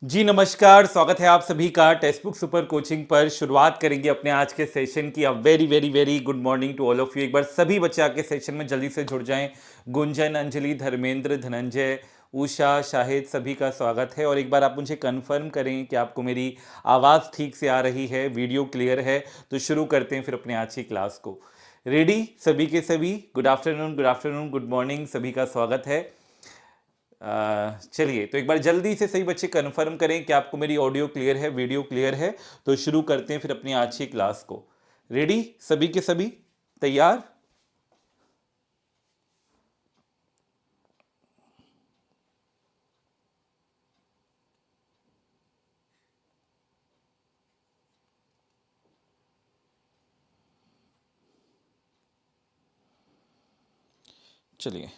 जी नमस्कार, स्वागत है आप सभी का टेक्स्ट बुक सुपर कोचिंग पर। शुरुआत करेंगे अपने आज के सेशन की। A very very very good morning to all of you. एक बार सभी बच्चे आके सेशन में जल्दी से जुड़ जाएं। गुंजन, अंजलि, धर्मेंद्र, धनंजय, उषा, शाहिद, सभी का स्वागत है। और एक बार आप मुझे कंफर्म करें कि आपको मेरी आवाज़ ठीक से आ रही है, वीडियो क्लियर है। तो शुरू करते हैं फिर अपने आज की क्लास को। रेडी सभी के सभी? गुड आफ्टरनून, गुड मॉर्निंग, सभी का स्वागत है। चलिए, तो एक बार जल्दी से सही बच्चे कंफर्म करें कि आपको मेरी ऑडियो क्लियर है, वीडियो क्लियर है। तो शुरू करते हैं फिर अपनी आज की क्लास को। रेडी सभी के सभी? तैयार? चलिए,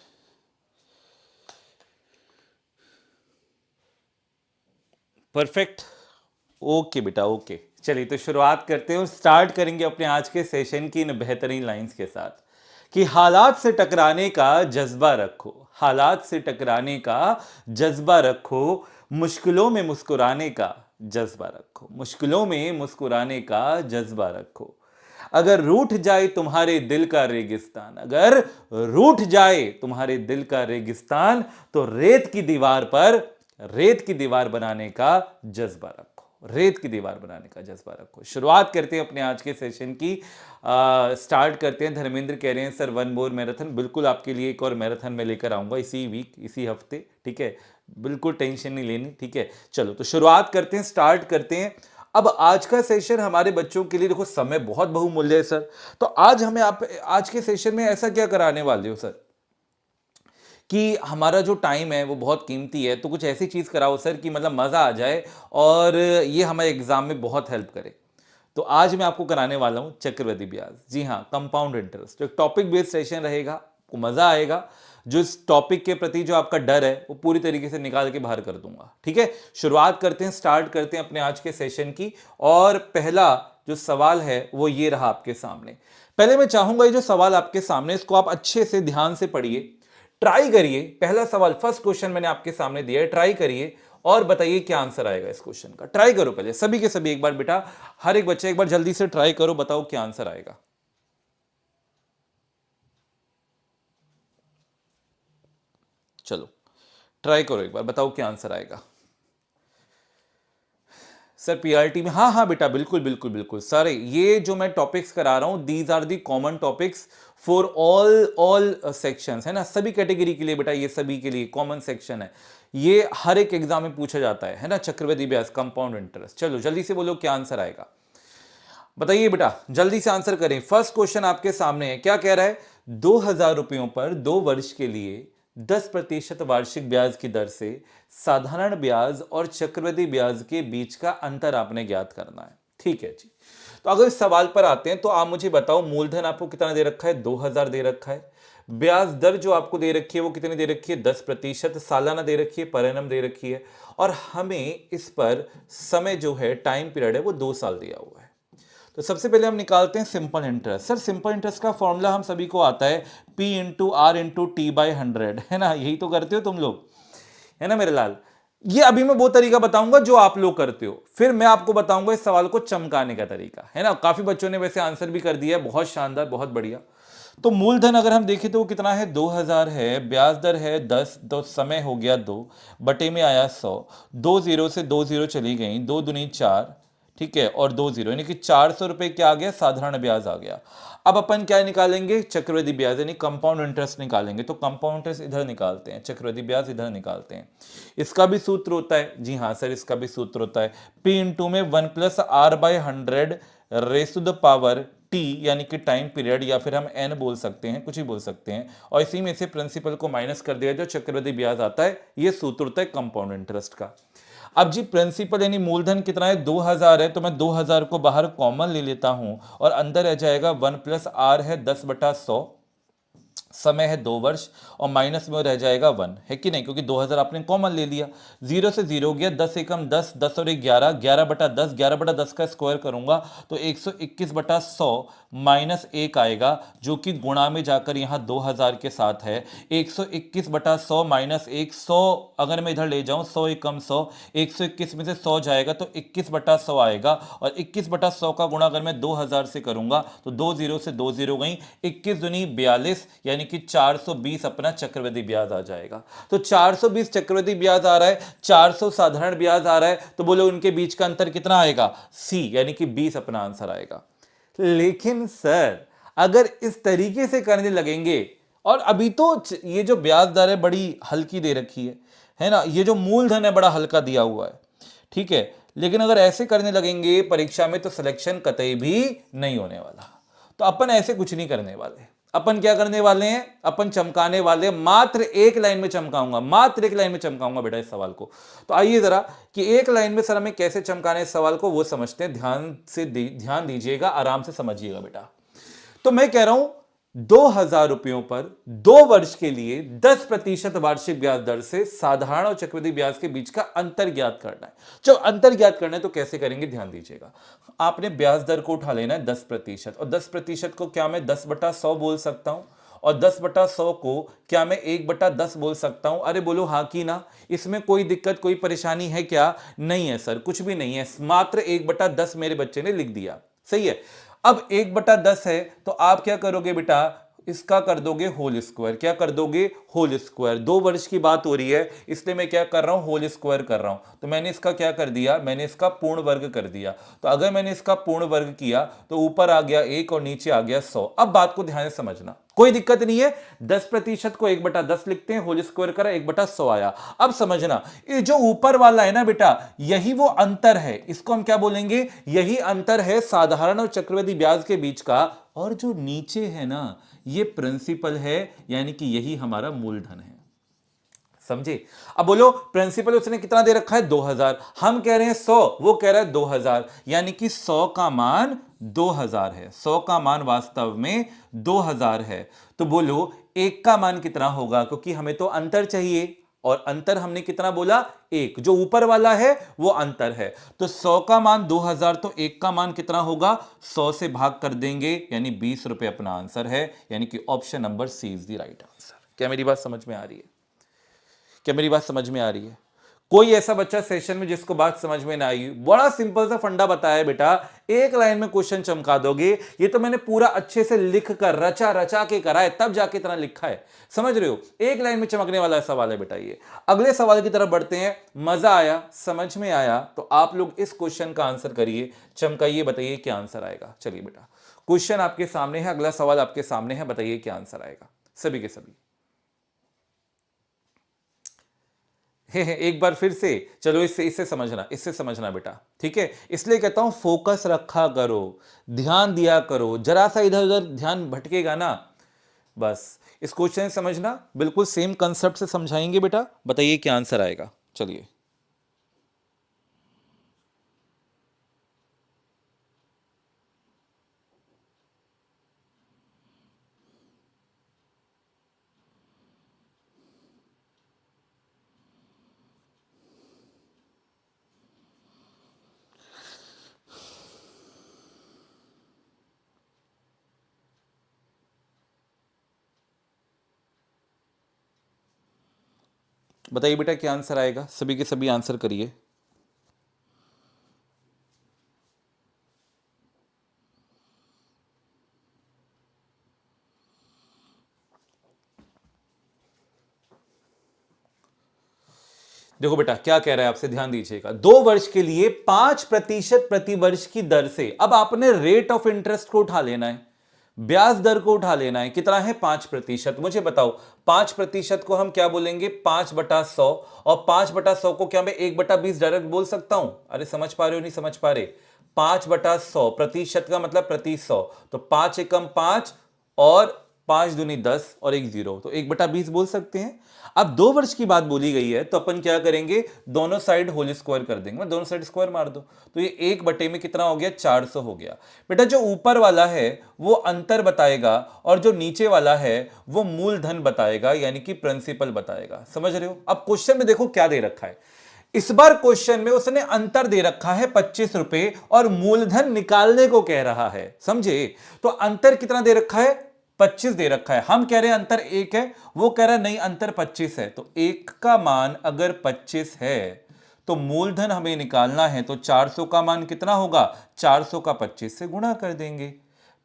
परफेक्ट। ओके बेटा, ओके। चलिए, तो शुरुआत करते हैं। स्टार्ट करेंगे अपने आज के सेशन की इन बेहतरीन लाइंस के साथ कि हालात से टकराने का जज्बा रखो, हालात से टकराने का जज्बा रखो, मुश्किलों में मुस्कुराने का जज्बा रखो, मुश्किलों में मुस्कुराने का जज्बा रखो। अगर रूठ जाए तुम्हारे दिल का रेगिस्तान, अगर रूठ जाए तुम्हारे दिल का रेगिस्तान, तो रेत की दीवार पर, रेत की दीवार बनाने का जज्बा रखो, रेत की दीवार बनाने का जज्बा रखो। शुरुआत करते हैं अपने आज के सेशन की। स्टार्ट करते हैं। धर्मेंद्र कह रहे हैं सर वन मोर मैराथन। बिल्कुल आपके लिए एक और मैराथन में लेकर आऊंगा इसी वीक, इसी हफ्ते, ठीक है? बिल्कुल टेंशन नहीं लेनी, ठीक है? चलो, तो शुरुआत करते हैं, स्टार्ट करते हैं। अब आज का सेशन हमारे बच्चों के लिए, देखो समय बहुत बहुमूल्य है सर। तो आज हमें आप आज के सेशन में ऐसा क्या कराने वाले हो सर कि हमारा जो टाइम है वो बहुत कीमती है, तो कुछ ऐसी चीज कराओ सर कि मतलब मजा आ जाए और ये हमारे एग्जाम में बहुत हेल्प करे। तो आज मैं आपको कराने वाला हूं चक्रवृद्धि ब्याज। जी हाँ, कंपाउंड इंटरेस्ट। तो एक टॉपिक बेस्ड सेशन रहेगा, आपको मजा आएगा। जो इस टॉपिक के प्रति जो आपका डर है वो पूरी तरीके से निकाल के बाहर कर दूंगा, ठीक है? शुरुआत करते हैं, स्टार्ट करते हैं अपने आज के सेशन की। और पहला जो सवाल है वो ये रहा आपके सामने। पहले मैं चाहूंगा ये जो सवाल आपके सामने, इसको आप अच्छे से ध्यान से पढ़िए, ट्राई करिए। पहला सवाल, फर्स्ट क्वेश्चन मैंने आपके सामने दिया है, ट्राई करिए और बताइए क्या आंसर आएगा इस क्वेश्चन का। ट्राई करो पहले सभी के सभी, एक बार बेटा, हर एक बच्चा एक बार जल्दी से ट्राई करो, बताओ क्या आंसर आएगा। चलो, ट्राई करो एक बार, बताओ क्या आंसर आएगा। सर पीआरटी में, हाँ हाँ बेटा, बिल्कुल बिल्कुल बिल्कुल सर। ये जो मैं टॉपिक्स करा रहा हूं, these are the common topics for all all sections, है ना? सभी कैटेगरी के लिए बेटा, ये सभी के लिए कॉमन सेक्शन है। ये हर एक एग्जाम में पूछा जाता है ना? चक्रवृद्धि ब्याज, कंपाउंड इंटरेस्ट। चलो जल्दी से बोलो क्या आंसर आएगा, बताइए बेटा, जल्दी से आंसर करें। फर्स्ट क्वेश्चन आपके सामने है, क्या कह रहा है? 2,000 रुपयों पर 2 वर्ष के लिए 10% वार्षिक ब्याज की दर से साधारण ब्याज और चक्रवृद्धि ब्याज के बीच का अंतर आपने ज्ञात करना है, ठीक है जी। तो अगर इस सवाल पर आते हैं तो आप मुझे बताओ, मूलधन आपको कितना दे रखा है? 2,000 दे रखा है। ब्याज दर जो आपको दे रखी है वो कितनी दे रखी है? 10%। सालाना दे रखी है, पर एनम दे रखी है। और हमें इस पर समय जो है, टाइम पीरियड है, वो 2 साल दिया हुआ है। तो सबसे पहले हम निकालते हैं simple interest. Sir simple interest का फॉर्मूला हम सभी को आता है, P into R into T by 100, है ना? यही तो करते हो तुम लोग, है ना मेरे लाल? ये अभी मैं वो तरीका बताऊंगा जो आप लोग करते हो, फिर मैं आपको बताऊंगा इस सवाल को चमकाने का तरीका, है ना? काफी बच्चों ने वैसे आंसर भी कर दिया है, बहुत शानदार, बहुत बढ़िया। तो मूलधन अगर हम देखें तो वो कितना है? 2,000 है। ब्याज दर है 10, तो समय हो गया 2, बटे में आया 100। 2 जीरो से 2 जीरो चली गई, 2 दूनी 4, ठीक है, और 2 जीरो, यानी कि 400 रुपए क्या आ गया? साधारण ब्याज आ गया। अब अपन क्या निकालेंगे? चक्रवृद्धि ब्याज, यानी कंपाउंड इंटरेस्ट निकालेंगे। तो कंपाउंड इंटरेस्ट इधर निकालते हैं, चक्रवृद्धि ब्याज इधर निकालते हैं। इसका भी सूत्र होता है, जी हाँ सर, इसका भी सूत्र होता है, पी इंटू में 1+r/100 raise to the power T, यानी कि टाइम पीरियड, या फिर हम एन बोल सकते हैं, कुछ भी बोल सकते हैं। और इसी में से प्रिंसिपल को माइनस कर दिया, जो चक्रवृद्धि ब्याज आता है, ये सूत्र होता है कंपाउंड इंटरेस्ट का। अब जी प्रिंसिपल यानी मूलधन कितना है? 2,000 है, तो मैं 2,000 को बाहर कॉमन ले लेता हूं और अंदर रह जाएगा 1+r है 10/100, समय है 2 वर्ष और माइनस में रह जाएगा 1, है कि नहीं, क्योंकि 2000 आपने कॉमन ले लिया, 0 से 0 हो गया, 10 एकम 10, 10 और 1 11, 11 बटा 10, 11 बटा 10 का स्क्वायर करूंगा तो 121 बटा 100 माइनस 1 आएगा, जो कि गुणा में जाकर यहां 2000 के साथ है। 121 बटा 100 माइनस 1, 100 अगर मैं इधर ले जाऊं, 100 एकम 100, 121 में से 100 जाएगा तो 21 बटा 100 आएगा, और 21 बटा 100 का गुणा अगर मैं 2000 से करूंगा तो 2 0 से 2 0 गई, 21 दूनी 42, यानी कि 420 अपना चक्रवृद्धि ब्याज आ जाएगा। तो 420 चक्रवृद्धि ब्याज आ रहा है, 400 साधारण ब्याज आ रहा है, तो बोलो उनके बीच का अंतर कितना आएगा, सी, यानी कि 20 अपना आंसर आएगा। लेकिन सर अगर इस तरीके से करने लगेंगे, और अभी तो ये जो ब्याज दर है बड़ी हल्की दे रखी है ना, ये जो मूलधन है बड़ा हल्का दिया हुआ है, ठीक है, लेकिन अगर ऐसे करने लगेंगे परीक्षा में तो सिलेक्शन कतई भी नहीं होने वाला। तो अपन ऐसे कुछ नहीं करने वाले, अपन क्या करने वाले हैं, अपन चमकाने वाले, मात्र एक लाइन में चमकाऊंगा, मात्र एक लाइन में चमकाऊंगा बेटा इस सवाल को। तो आइए जरा कि एक लाइन में सर हमें कैसे चमकाने इस सवाल को वो समझते हैं, ध्यान दीजिएगा, आराम से समझिएगा बेटा। तो मैं कह रहा हूं 2000 रुपयों पर 2 वर्ष के लिए 10% वार्षिक ब्याज दर से साधारण और चक्रवृद्धि ब्याज के बीच का अंतर ज्ञात करना है। जो अंतर ज्ञात करना है तो कैसे करेंगे, ध्यान दीजिएगा। आपने ब्याज दर को उठा लेना है 10%, और 10% को क्या मैं 10 बटा 100 बोल सकता हूं, और 10 बटा 100 को क्या मैं 1 बटा 10 बोल सकता हूं। अरे बोलो हाँ कि ना, इसमें कोई दिक्कत कोई परेशानी है क्या, नहीं है सर, कुछ भी नहीं है, मात्र 1 बटा 10 मेरे बच्चे ने लिख दिया, सही है। अब 1 बटा 10 है तो आप क्या करोगे बेटा, इसका कर दोगे होल स्क्वायर, क्या कर दोगे, होल स्क्वायर। 2 वर्ष की बात हो रही है इसलिए मैं क्या कर रहा हूं, होल स्क्वायर कर रहा हूं, तो मैंने इसका क्या कर दिया, मैंने इसका पूर्ण वर्ग कर दिया। तो अगर मैंने इसका पूर्ण वर्ग किया तो ऊपर आ गया 1 और नीचे आ गया 100। अब बात को ध्यान से समझना, कोई दिक्कत नहीं है, 10% को 1 बटा 10 लिखते हैं, होल स्क्वायर करा 1 बटा 100 आया। अब समझना, ये जो ऊपर वाला है ना बेटा, यही वो अंतर है, इसको हम क्या बोलेंगे, यही अंतर है साधारण और चक्रवृद्धि ब्याज के बीच का, और जो नीचे है ना ये प्रिंसिपल है, यानी कि यही हमारा मूलधन है, समझे। अब बोलो प्रिंसिपल उसने कितना दे रखा है, 2000, हम कह रहे हैं 100, वो कह रहा है 2000, यानी कि 100 का मान 2000 है, 100 का मान वास्तव में 2000 है। तो बोलो 1 का मान कितना होगा, क्योंकि हमें तो अंतर चाहिए, और अंतर हमने कितना बोला, 1, जो ऊपर वाला है वो अंतर है। तो 100 का मान 2000, तो 1 का मान कितना होगा, 100 से भाग कर देंगे, यानी 20 रुपए अपना आंसर है, यानी कि option number C is the right answer. क्या मेरी बात समझ में आ रही है, क्या मेरी बात समझ में आ रही है। कोई ऐसा बच्चा सेशन में जिसको बात समझ में ना आई, बड़ा सिंपल सा फंडा बताया बेटा, एक लाइन में क्वेश्चन चमका दोगे। ये तो मैंने पूरा अच्छे से लिख कर रचा रचा के करा है, तब जाके इतना लिखा है, समझ रहे हो, एक लाइन में चमकने वाला सवाल है बेटा ये। अगले सवाल की तरफ बढ़ते हैं। मजा आया, समझ में आया तो आप लोग इस क्वेश्चन का आंसर करिए, चमकाइए, बताइए क्या आंसर आएगा। चलिए बेटा, क्वेश्चन आपके सामने है, अगला सवाल आपके सामने है, बताइए क्या आंसर आएगा, सभी के सभी। एक बार फिर से चलो, इससे समझना बेटा, ठीक है। इसलिए कहता हूं फोकस रखा करो, ध्यान दिया करो, जरा सा इधर उधर ध्यान भटकेगा ना, बस इस क्वेश्चन समझना, बिल्कुल सेम कंसेप्ट से समझाएंगे बेटा, बताइए क्या आंसर आएगा। चलिए, बताइए बेटा क्या आंसर आएगा, सभी के सभी आंसर करिए। देखो बेटा क्या कह रहा है आपसे, ध्यान दीजिएगा। 2 वर्ष के लिए 5% प्रति वर्ष की दर से, अब आपने रेट ऑफ इंटरेस्ट को उठा लेना है, ब्याज दर को उठा लेना है, कितना है 5%। मुझे बताओ 5% को हम क्या बोलेंगे, 5/100, और 5/100 को क्या मैं 1/20 डायरेक्ट बोल सकता हूं। अरे समझ पा रहे हो, नहीं समझ पा रहे, 5/100 प्रतिशत का मतलब प्रति 100, तो 5 एकम 5 और 5 दूनी 10 और एक 0, तो 1/20 बोल सकते हैं। अब 2 वर्ष की बात बोली गई है तो अपन क्या करेंगे, दोनों साइड होल स्क्वायर कर देंगे, दोनों साइड स्क्वायर मार दो, तो ये 1 में कितना हो गया, 400 हो गया। बेटा जो ऊपर वाला है वो अंतर बताएगा और जो नीचे वाला है वो मूलधन बताएगा, यानी कि प्रिंसिपल बताएगा। समझ रहे हो? अब क्वेश्चन में देखो क्या दे रखा है, इस बार क्वेश्चन में उसने अंतर दे रखा है 25 रुपए और मूलधन निकालने को कह रहा है। समझे? तो अंतर कितना दे रखा है, 25 दे रखा है। हम कह रहे हैं अंतर 1 है, वो कह रहा है नहीं अंतर 25 है। तो 1 का मान अगर 25 है तो मूलधन हमें निकालना है, तो 400 का मान कितना होगा, 400 का 25 से गुणा कर देंगे।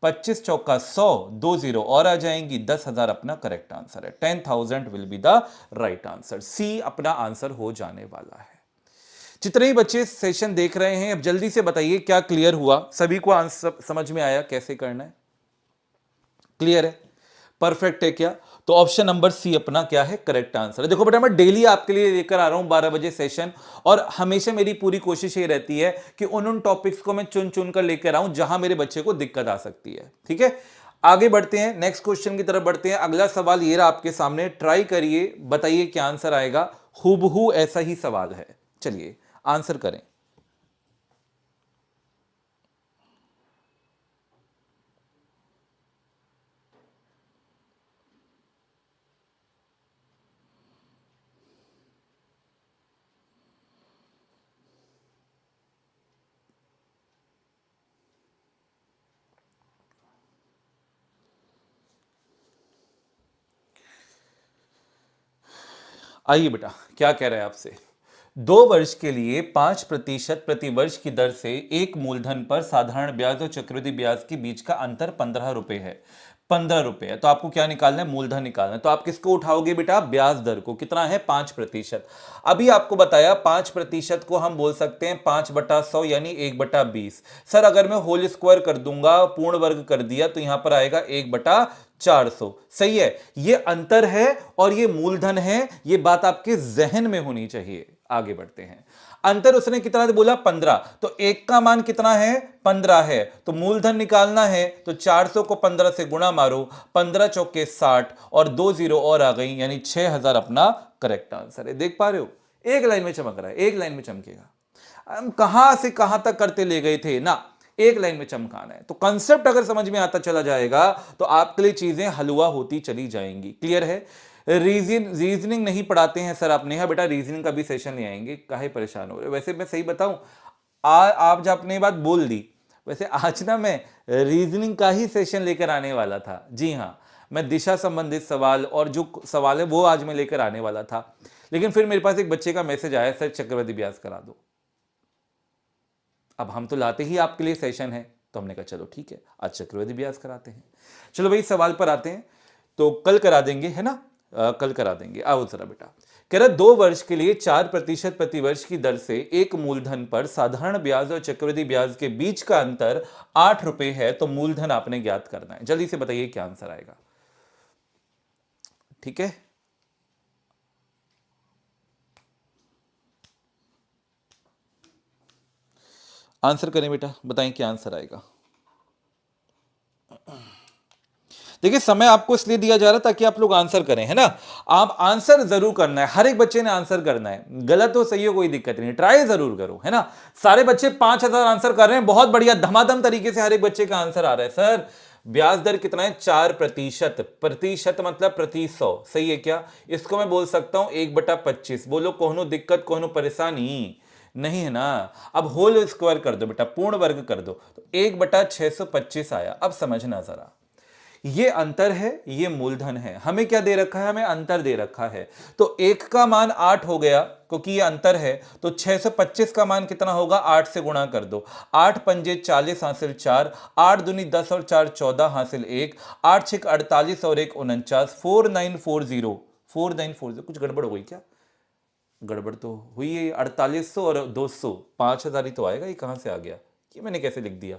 25 चौका 100, 2 0 और आ जाएंगी, 10,000 अपना करेक्ट आंसर है। 10,000 will be the right answer. C अपना आंसर हो जाने वाला है। जितने ही बच्चे सेशन देख रहे हैं अब जल्दी से बताइए क्या क्लियर हुआ, सभी को आंसर समझ में आया कैसे करना है? क्लियर है, परफेक्ट है क्या? तो ऑप्शन नंबर सी अपना क्या है, करेक्ट आंसर है। देखो बेटा मैं डेली आपके लिए लेकर आ रहा हूं 12 बजे सेशन, और हमेशा मेरी पूरी कोशिश ये रहती है कि उन टॉपिक्स को मैं चुन चुन कर लेकर आऊं जहां मेरे बच्चे को दिक्कत आ सकती है। ठीक है, आगे बढ़ते हैं, नेक्स्ट क्वेश्चन की तरफ बढ़ते हैं। अगला सवाल ये रहा आपके सामने, ट्राई करिए, बताइए क्या आंसर आएगा। हूबहू ऐसा ही सवाल है, चलिए आंसर करें। आइए बेटा क्या कह रहा है आपसे, 2 वर्ष के लिए 5% प्रति वर्ष की दर से एक मूलधन पर साधारण ब्याज और चक्रवृद्धि ब्याज के बीच का अंतर 15 रुपए है। 15 रुपए है तो आपको क्या निकालना है, मूलधन निकालना है। तो आप किसको उठाओगे बेटा, ब्याज दर को। कितना है, 5%। अभी आपको बताया 5% को हम बोल सकते हैं 5/100 यानी 1/20। सर अगर मैं होल स्क्वायर कर दूंगा, पूर्ण वर्ग कर दिया, तो यहां पर आएगा 1/400। सही है, ये अंतर है और ये मूलधन है, ये बात आपके जहन में होनी चाहिए। आगे बढ़ते हैं, अंतर उसने कितना बोला, 15, तो 1 का मान कितना है, 15 है, तो मूलधन निकालना है तो 400 को 15 से गुणा मारो, 15 चौके 60 और 2 0 और आ गई, यानी 6000 अपना करेक्ट आंसर है। देख पा रहे हो, एक लाइन में चमक रहा है, एक लाइन में चमकेगा। हम कहां से कहां तक करते ले गए थे ना, एक लाइन में चमकाना है। तो कंसेप्ट अगर समझ में आता चला जाएगा तो आपके लिए चीजें हलवा होती चली जाएंगी। क्लियर है? रीजनिंग नहीं पढ़ाते हैं सर आप, नेहा बेटा रीजनिंग का भी सेशन ले आएंगे, काहे परेशान हो रहे हो? वैसे मैं सही बताऊं, आप जब आपने ये बात बोल दी, वैसे आज ना मैं रीजनिंग का ही सेशन लेकर आने वाला था। जी हाँ, मैं दिशा संबंधित सवाल और जो सवाल है वो आज मैं लेकर आने वाला था, लेकिन फिर मेरे पास एक बच्चे का मैसेज आया, सर चक्रवृद्धि ब्याज करा दो। अब हम तो लाते ही आपके लिए सेशन है, तो हमने कहा चलो ठीक है आज चक्रवृद्धि ब्याज कराते हैं। चलो भाई सवाल पर आते हैं, तो कल करा देंगे है ना, कल करा देंगे। आओ जरा बेटा, कह रहा 2 वर्ष के लिए 4% प्रति वर्ष की दर से एक मूलधन पर साधारण ब्याज और चक्रवृद्धि ब्याज के बीच का अंतर 8 रुपए है, तो मूलधन आपने ज्ञात करना है। जल्दी से बताइए क्या आंसर आएगा। ठीक है, आंसर करें बेटा, बताएं क्या आंसर आएगा। देखिए समय आपको इसलिए दिया जा रहा है ताकि आप लोग आंसर करें, है ना। आप आंसर जरूर करना है, हर एक बच्चे ने आंसर करना है, गलत हो सही हो कोई दिक्कत नहीं, ट्राई जरूर करो, है ना। सारे बच्चे 5000 आंसर कर रहे हैं, बहुत बढ़िया, धमाधम तरीके से हर एक बच्चे का आंसर आ रहा है। सर ब्याज दर कितना है, 4%, प्रतिशत मतलब प्रति 100, सही है क्या? इसको मैं बोल सकता हूं 1/25। बोलो कोनो दिक्कत कोनो परेशानी नहीं है ना। अब होल स्क्वायर कर दो बेटा, पूर्ण वर्ग कर दो, तो 1/625 आया। अब समझना जरा, ये अंतर है, ये मूलधन है। हमें क्या दे रखा है, हमें अंतर दे रखा है। तो 1 का मान 8 हो गया क्योंकि ये अंतर है, तो 625 का मान कितना होगा, 8 से गुणा कर दो। 8 पंजे 40 हासिल 4, 8 दूनी 10 और 4 14 हासिल 1, 8 6 48 और 1 49, 4940। 4940 कुछ गड़बड़ हो गई क्या? गड़बड़ तो हुई है, 4800 और 200, 5000 ही तो आएगा। ये कहां से आ गया, ये मैंने कैसे लिख दिया?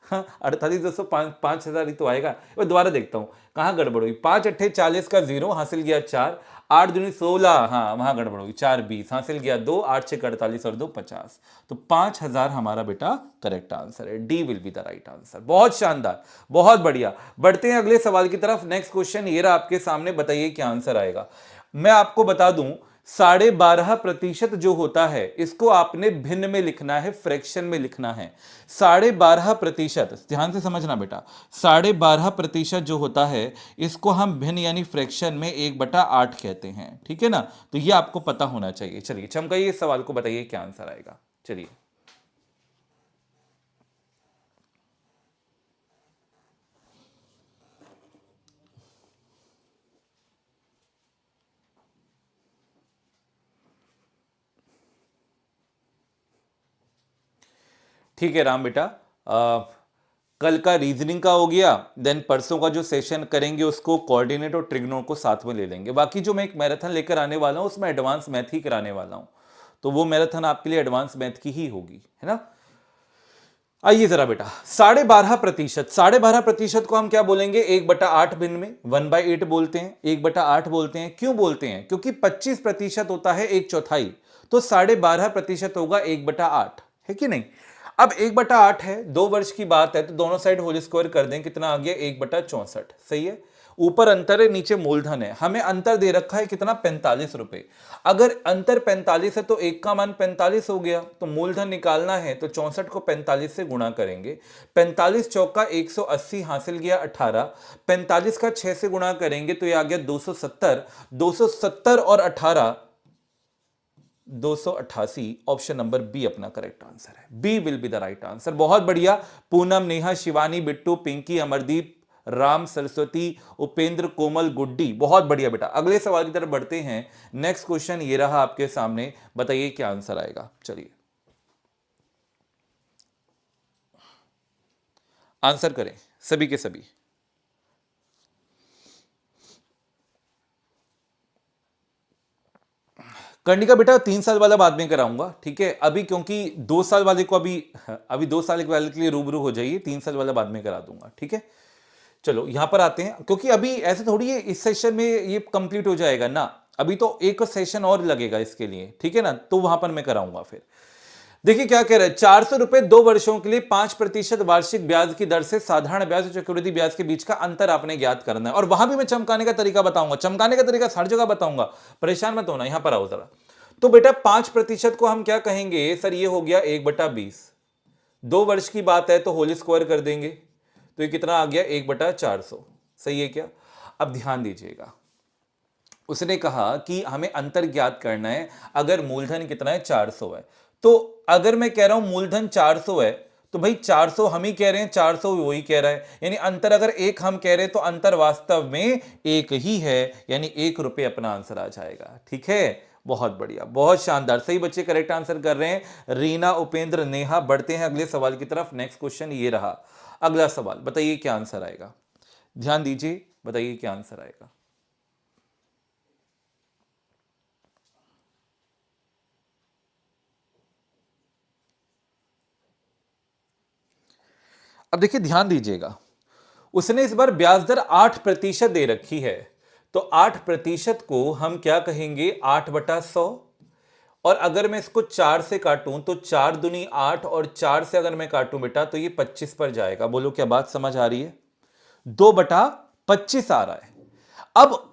हाँ 48,200 5,000 ही तो आएगा। वो दोबारा देखता हूँ कहाँ गड़बड़ हुई। 5 अट्ठे 40 का 0 हासिल किया 4, 8 दूनी 16, हाँ वहां गड़बड़ हुई, 4 20 हासिल किया 2, 8 6 48 और 2 50। तो 5,000 हमारा बेटा करेक्ट आंसर है। D will be the right answer. बहुत शानदार, बहुत बढ़िया। बढ़ते हैं अगले सवाल की तरफ। नेक्स्ट क्वेश्चन ये रहा आपके सामने, बताइए क्या आंसर आएगा। मैं आपको बता दूं 12.5% जो होता है इसको आपने भिन्न में लिखना है, फ्रैक्शन में लिखना है। 12.5%, ध्यान से समझना बेटा, 12.5% जो होता है इसको हम भिन्न यानी फ्रैक्शन में 1/8 कहते हैं, ठीक है ना। तो ये आपको पता होना चाहिए। चलिए चमकाइए इस सवाल को, बताइए क्या आंसर आएगा। चलिए ठीक है राम बेटा, कल का रीजनिंग का हो गया, देन परसों का जो सेशन करेंगे उसको कोऑर्डिनेट और ट्रिग्नो को साथ में ले लेंगे। बाकी जो मैं एक मैराथन लेकर आने वाला हूं उसमें एडवांस मैथ ही कराने वाला हूं, तो वो मैराथन आपके लिए एडवांस मैथ की ही होगी, है ना। आइए जरा बेटा, 12.5%, 12.5% को हम क्या बोलेंगे, 1/8 भिन्न में 1/8 बोलते हैं, 1/8 बोलते हैं। क्यों बोलते हैं, क्योंकि 25% होता है 1/4, तो 12.5% होगा 1/8, है कि नहीं। अब 1/8 है, 2 वर्ष की बात है, तो दोनों साइड होल स्क्वायर कर दें, कितना आ गया 1/64, सही है। ऊपर अंतर है, नीचे मूलधन है, हमें अंतर दे रखा है कितना 45 रुपए। अगर अंतर 45 है तो एक का मान 45 हो गया, तो मूलधन निकालना है तो 64 को 45 से गुणा करेंगे। 45 चौका 180 हासिल गया 18, 45 का 6 से गुणा करेंगे तो ये आ गया 270, 270 और 18 288। ऑप्शन नंबर बी अपना करेक्ट आंसर है। B will be the right answer. बहुत बढ़िया। पूनम, नेहा, शिवानी, बिट्टू, पिंकी, अमरदीप, राम, सरस्वती, उपेंद्र, कोमल, गुड्डी, बहुत बढ़िया बेटा। अगले सवाल की तरफ बढ़ते हैं। नेक्स्ट क्वेश्चन ये रहा आपके सामने, बताइए क्या आंसर आएगा। चलिए आंसर करें सभी के सभी। कर्णिका बेटा 3 साल वाला बाद में कराऊंगा, ठीक है। अभी क्योंकि 2 साल वाले को अभी 2 साल वाले के लिए रूबरू हो जाइए, 3 साल वाला बाद में करा दूंगा, ठीक है। चलो यहां पर आते हैं, क्योंकि अभी ऐसे थोड़ी है इस सेशन में ये कंप्लीट हो जाएगा ना, अभी तो एक सेशन और लगेगा इसके लिए, ठीक है ना, तो वहां पर मैं कराऊंगा फिर। देखिए क्या कह रहे हैं, 400 रुपए 2 वर्षों के लिए 5% वार्षिक ब्याज की दर से साधारण ब्याज और चक्रवृद्धि ब्याज के बीच का अंतर आपने ज्ञात करना है। और वहां भी मैं चमकाने का तरीका बताऊंगा, चमकाने का तरीका हर जगह बताऊंगा, परेशान मत होना। यहां पर आओ जरा। तो बेटा 5% को हम क्या कहेंगे सर, ये हो गया 1/20। 2 वर्ष की बात है तो होल स्क्वायर कर देंगे, तो ये कितना आ गया 1/400, सही है क्या। अब ध्यान दीजिएगा, उसने कहा कि हमें अंतर ज्ञात करना है। अगर मूलधन कितना है 400 है, तो अगर मैं कह रहा हूं मूलधन 400 है, तो भाई 400 हम ही कह रहे हैं, 400 वही कह रहा है, यानी अंतर अगर एक हम कह रहे हैं तो अंतर वास्तव में एक ही है, यानी 1 रुपये अपना आंसर आ जाएगा, ठीक है। बहुत बढ़िया, बहुत शानदार, सही बच्चे करेक्ट आंसर कर रहे हैं, रीना, उपेंद्र, नेहा। बढ़ते हैं अगले सवाल की तरफ। नेक्स्ट क्वेश्चन ये रहा अगला सवाल, बताइए क्या आंसर आएगा। ध्यान दीजिए, बताइए क्या आंसर आएगा। अब देखिए ध्यान दीजिएगा, उसने इस बार ब्याज दर 8% दे रखी है, तो 8% को हम क्या कहेंगे 8/100। और अगर मैं इसको 4 से काटूं तो 4 दूनी 8, और 4 से अगर मैं काटूं बेटा तो ये 25 पर जाएगा। बोलो क्या बात समझ आ रही है, 2/25 आ रहा है। अब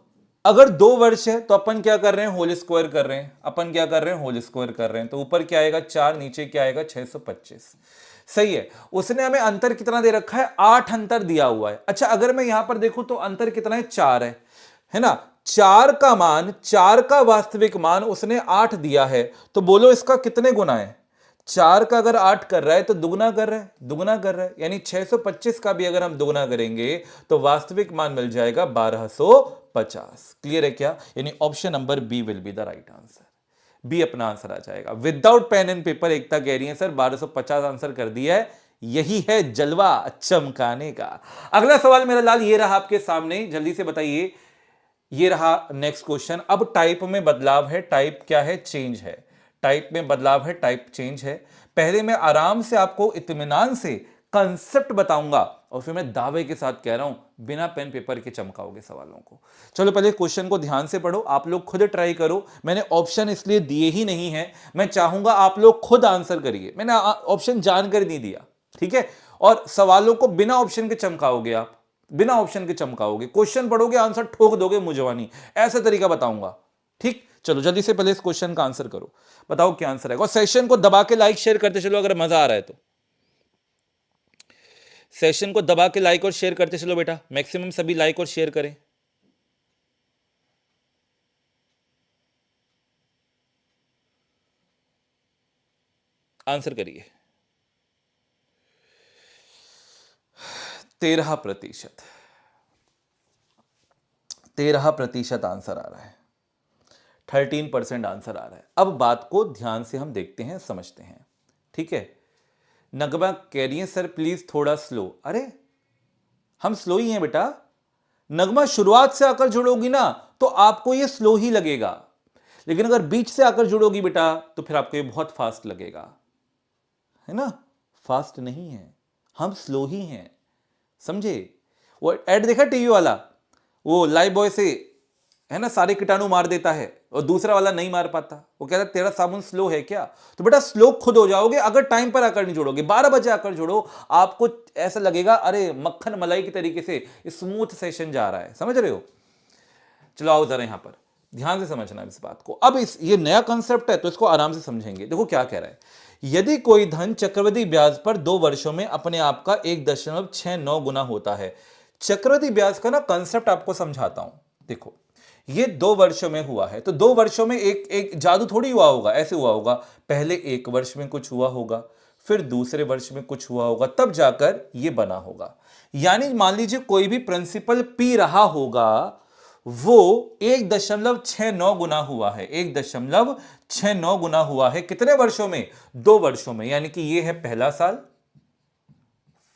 अगर 2 वर्ष है तो अपन क्या कर रहे हैं, होल स्क्वायर कर रहे हैं, अपन क्या कर रहे हैं, होल स्क्वायर कर रहे हैं, तो ऊपर क्या आएगा 4, नीचे क्या आएगा 625, सही है। उसने हमें अंतर कितना दे रखा है, 8 अंतर दिया हुआ है। अच्छा अगर मैं यहां पर देखूं तो अंतर कितना है, 4 है ना। 4 का मान, 4 का वास्तविक मान उसने 8 दिया है, तो बोलो इसका कितने गुना है। 4 का अगर 8 कर रहा है तो दुगना कर रहा है, दुगना कर रहा है, यानी 625 का भी अगर हम दुगना करेंगे तो वास्तविक मान मिल जाएगा 1250। क्लियर है क्या, यानी option number B will be the right answer. B अपना आंसर आ जाएगा। Without pen and paper Ekta कह रही है सर 1250 आंसर कर दिया है, यही है जलवा चमकाने का। अगला सवाल मेरा लाल ये रहा आपके सामने, जल्दी से बताइए। ये रहा नेक्स्ट क्वेश्चन। अब टाइप में बदलाव है, टाइप क्या है, चेंज है। टाइप में बदलाव है, टाइप चेंज है। पहले मैं आराम से आपको इत्मीनान से कंसेप्ट बताऊंगा और फिर मैं दावे के साथ कह रहा हूं बिना पेन पेपर के चमकाओगे सवालों को। चलो पहले क्वेश्चन को ध्यान से पढ़ो, आप लोग खुद ट्राई करो। मैंने ऑप्शन इसलिए दिए ही नहीं है, मैं चाहूंगा आप लोग खुद आंसर करिए, मैंने ऑप्शन जानकर नहीं दिया, ठीक है। और सवालों को बिना ऑप्शन के चमकाओगे, आप बिना ऑप्शन के चमकाओगे, क्वेश्चन पढ़ोगे आंसर ठोक दोगे मुंहजबानी, ऐसा तरीका बताऊंगा, ठीक। चलो जल्दी से पहले इस क्वेश्चन का आंसर करो, बताओ क्या आंसर है। और सेशन को दबा के लाइक शेयर करते चलो अगर मजा आ रहा है तो। सेशन को दबा के लाइक और शेयर करते चलो बेटा, मैक्सिमम सभी लाइक और शेयर करें। आंसर करिए। 13%, 13% आंसर आ रहा है, 13% आंसर आ रहा है। अब बात को ध्यान से हम देखते हैं, समझते हैं, ठीक है। नगमा कह रही है सर प्लीज थोड़ा स्लो। अरे हम स्लो ही हैं बेटा, नगमा शुरुआत से आकर जुड़ोगी ना तो आपको ये स्लो ही लगेगा, लेकिन अगर बीच से आकर जुड़ोगी बेटा तो फिर आपको ये बहुत फास्ट लगेगा, है ना। फास्ट नहीं है, हम स्लो ही हैं, समझे। वो ऐड देखा टीवी वाला, वो लाइव बॉय से है ना सारे कीटाणु मार देता है और दूसरा वाला नहीं मार पाता, वो कहता है तेरा साबुन स्लो है क्या। तो बेटा स्लो खुद हो जाओगे अगर टाइम पर आकर नहीं जोड़ोगे। 12 बजे आकर जोड़ो, आपको ऐसा लगेगा अरे मक्खन मलाई की तरीके से स्मूथ सेशन जा रहा है, समझ रहे हो। चलो आओ जरा यहां पर ध्यान से समझना इस बात को। अब ये नया कंसेप्ट है तो इसको आराम से समझेंगे। देखो क्या कह रहा है, यदि कोई धन चक्रवृद्धि ब्याज पर 2 वर्षों में अपने आप का 1.69 गुना होता है। चक्रवृद्धि ब्याज का ना कंसेप्ट आपको समझाता हूं। देखो ये 2 वर्षों में हुआ है तो 2 वर्षों में एक जादू थोड़ी हुआ होगा, ऐसे हुआ होगा पहले 1 वर्ष में कुछ हुआ होगा, फिर दूसरे वर्ष में कुछ हुआ होगा, तब जाकर ये बना होगा। यानी मान लीजिए कोई भी प्रिंसिपल पी रहा होगा वो 1.69 गुना हुआ है, 1.69 गुना हुआ है कितने वर्षों में, 2 वर्षों में। यानी कि ये है पहला साल,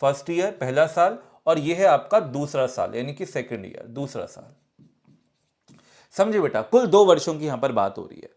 फर्स्ट ईयर पहला साल, और ये है आपका दूसरा साल यानी कि सेकंड ईयर दूसरा साल। समझे बेटा, कुल 2 वर्षों की यहां पर बात हो रही है।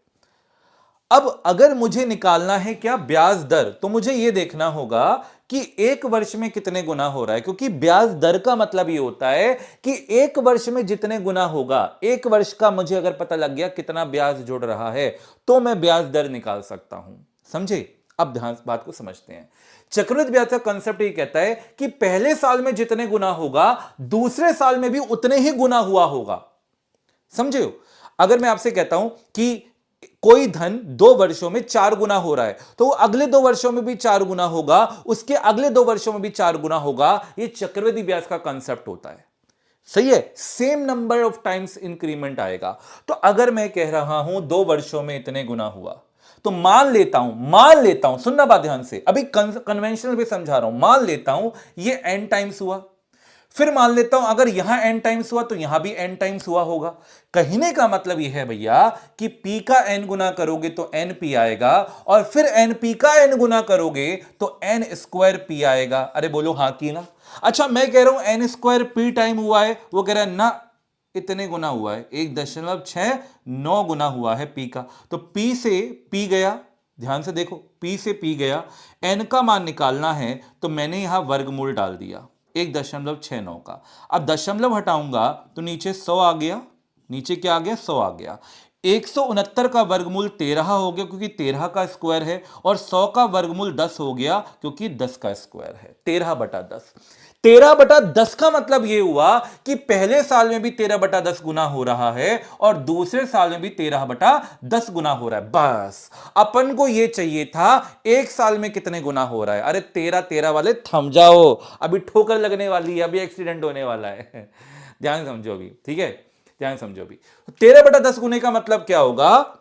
अब अगर मुझे निकालना है क्या ब्याज दर, तो मुझे यह देखना होगा कि 1 वर्ष में कितने गुना हो रहा है, क्योंकि ब्याज दर का मतलब यह होता है कि 1 वर्ष में जितने गुना होगा, 1 वर्ष का मुझे अगर पता लग गया कितना ब्याज जुड़ रहा है तो मैं ब्याज दर निकाल सकता हूं, समझे। अब ध्यान बात को समझते हैं। चक्रवृद्धि ब्याज का कंसेप्ट ये कहता है कि पहले साल में जितने गुना होगा दूसरे साल में भी उतने ही गुना हुआ होगा, समझे हो। अगर मैं आपसे कहता हूं कि कोई धन 2 वर्षों में 4 गुना हो रहा है तो अगले 2 वर्षों में भी 4 गुना होगा, उसके अगले 2 वर्षों में भी 4 गुना होगा। यह चक्रवृद्धि ब्याज का कंसेप्ट होता है, सही है। Same number of times increment आएगा। तो अगर मैं कह रहा हूं 2 वर्षों में इतने गुना हुआ तो मान लेता हूं सुनना बात ध्यान से, अभी कन्वेंशनल भी समझा रहा हूं, मान लेता हूं ये n टाइम्स हुआ, फिर मान लेता हूं अगर यहां n टाइम्स हुआ तो यहां भी n टाइम्स हुआ होगा। कहने का मतलब यह है भैया कि p का n गुना करोगे तो np आएगा, और फिर np का n गुना करोगे तो n स्क्वायर p आएगा। अरे बोलो हां की ना। अच्छा मैं कह रहा हूं n स्क्वायर p टाइम हुआ है, वो कह रहा है ना इतने गुना हुआ है, 1.69 गुना हुआ है p का। तो p से p गया, ध्यान से देखो p से p गया, n का मान निकालना है तो मैंने यहां वर्गमूल डाल दिया 1.69 का। अब दशमलव हटाऊंगा तो नीचे 100 आ गया, नीचे क्या आ गया 100 आ गया। 169 का वर्गमूल 13 हो गया क्योंकि 13 का स्क्वायर है, और 100 का वर्गमूल 10 हो गया क्योंकि 10 का स्क्वायर है। 13/10, 13/10 का मतलब यह हुआ कि पहले साल में भी 13/10 गुना हो रहा है और दूसरे साल में भी 13/10 गुना हो रहा है। बस अपन को यह चाहिए था एक साल में कितने गुना हो रहा है। अरे 13 वाले थम जाओ, अभी ठोकर लगने वाली है, अभी एक्सीडेंट होने वाला है। ध्यान समझो अभी, ठीक है, ध्यान समझो अभी। 13/10 गुने का मतलब क्या होगा,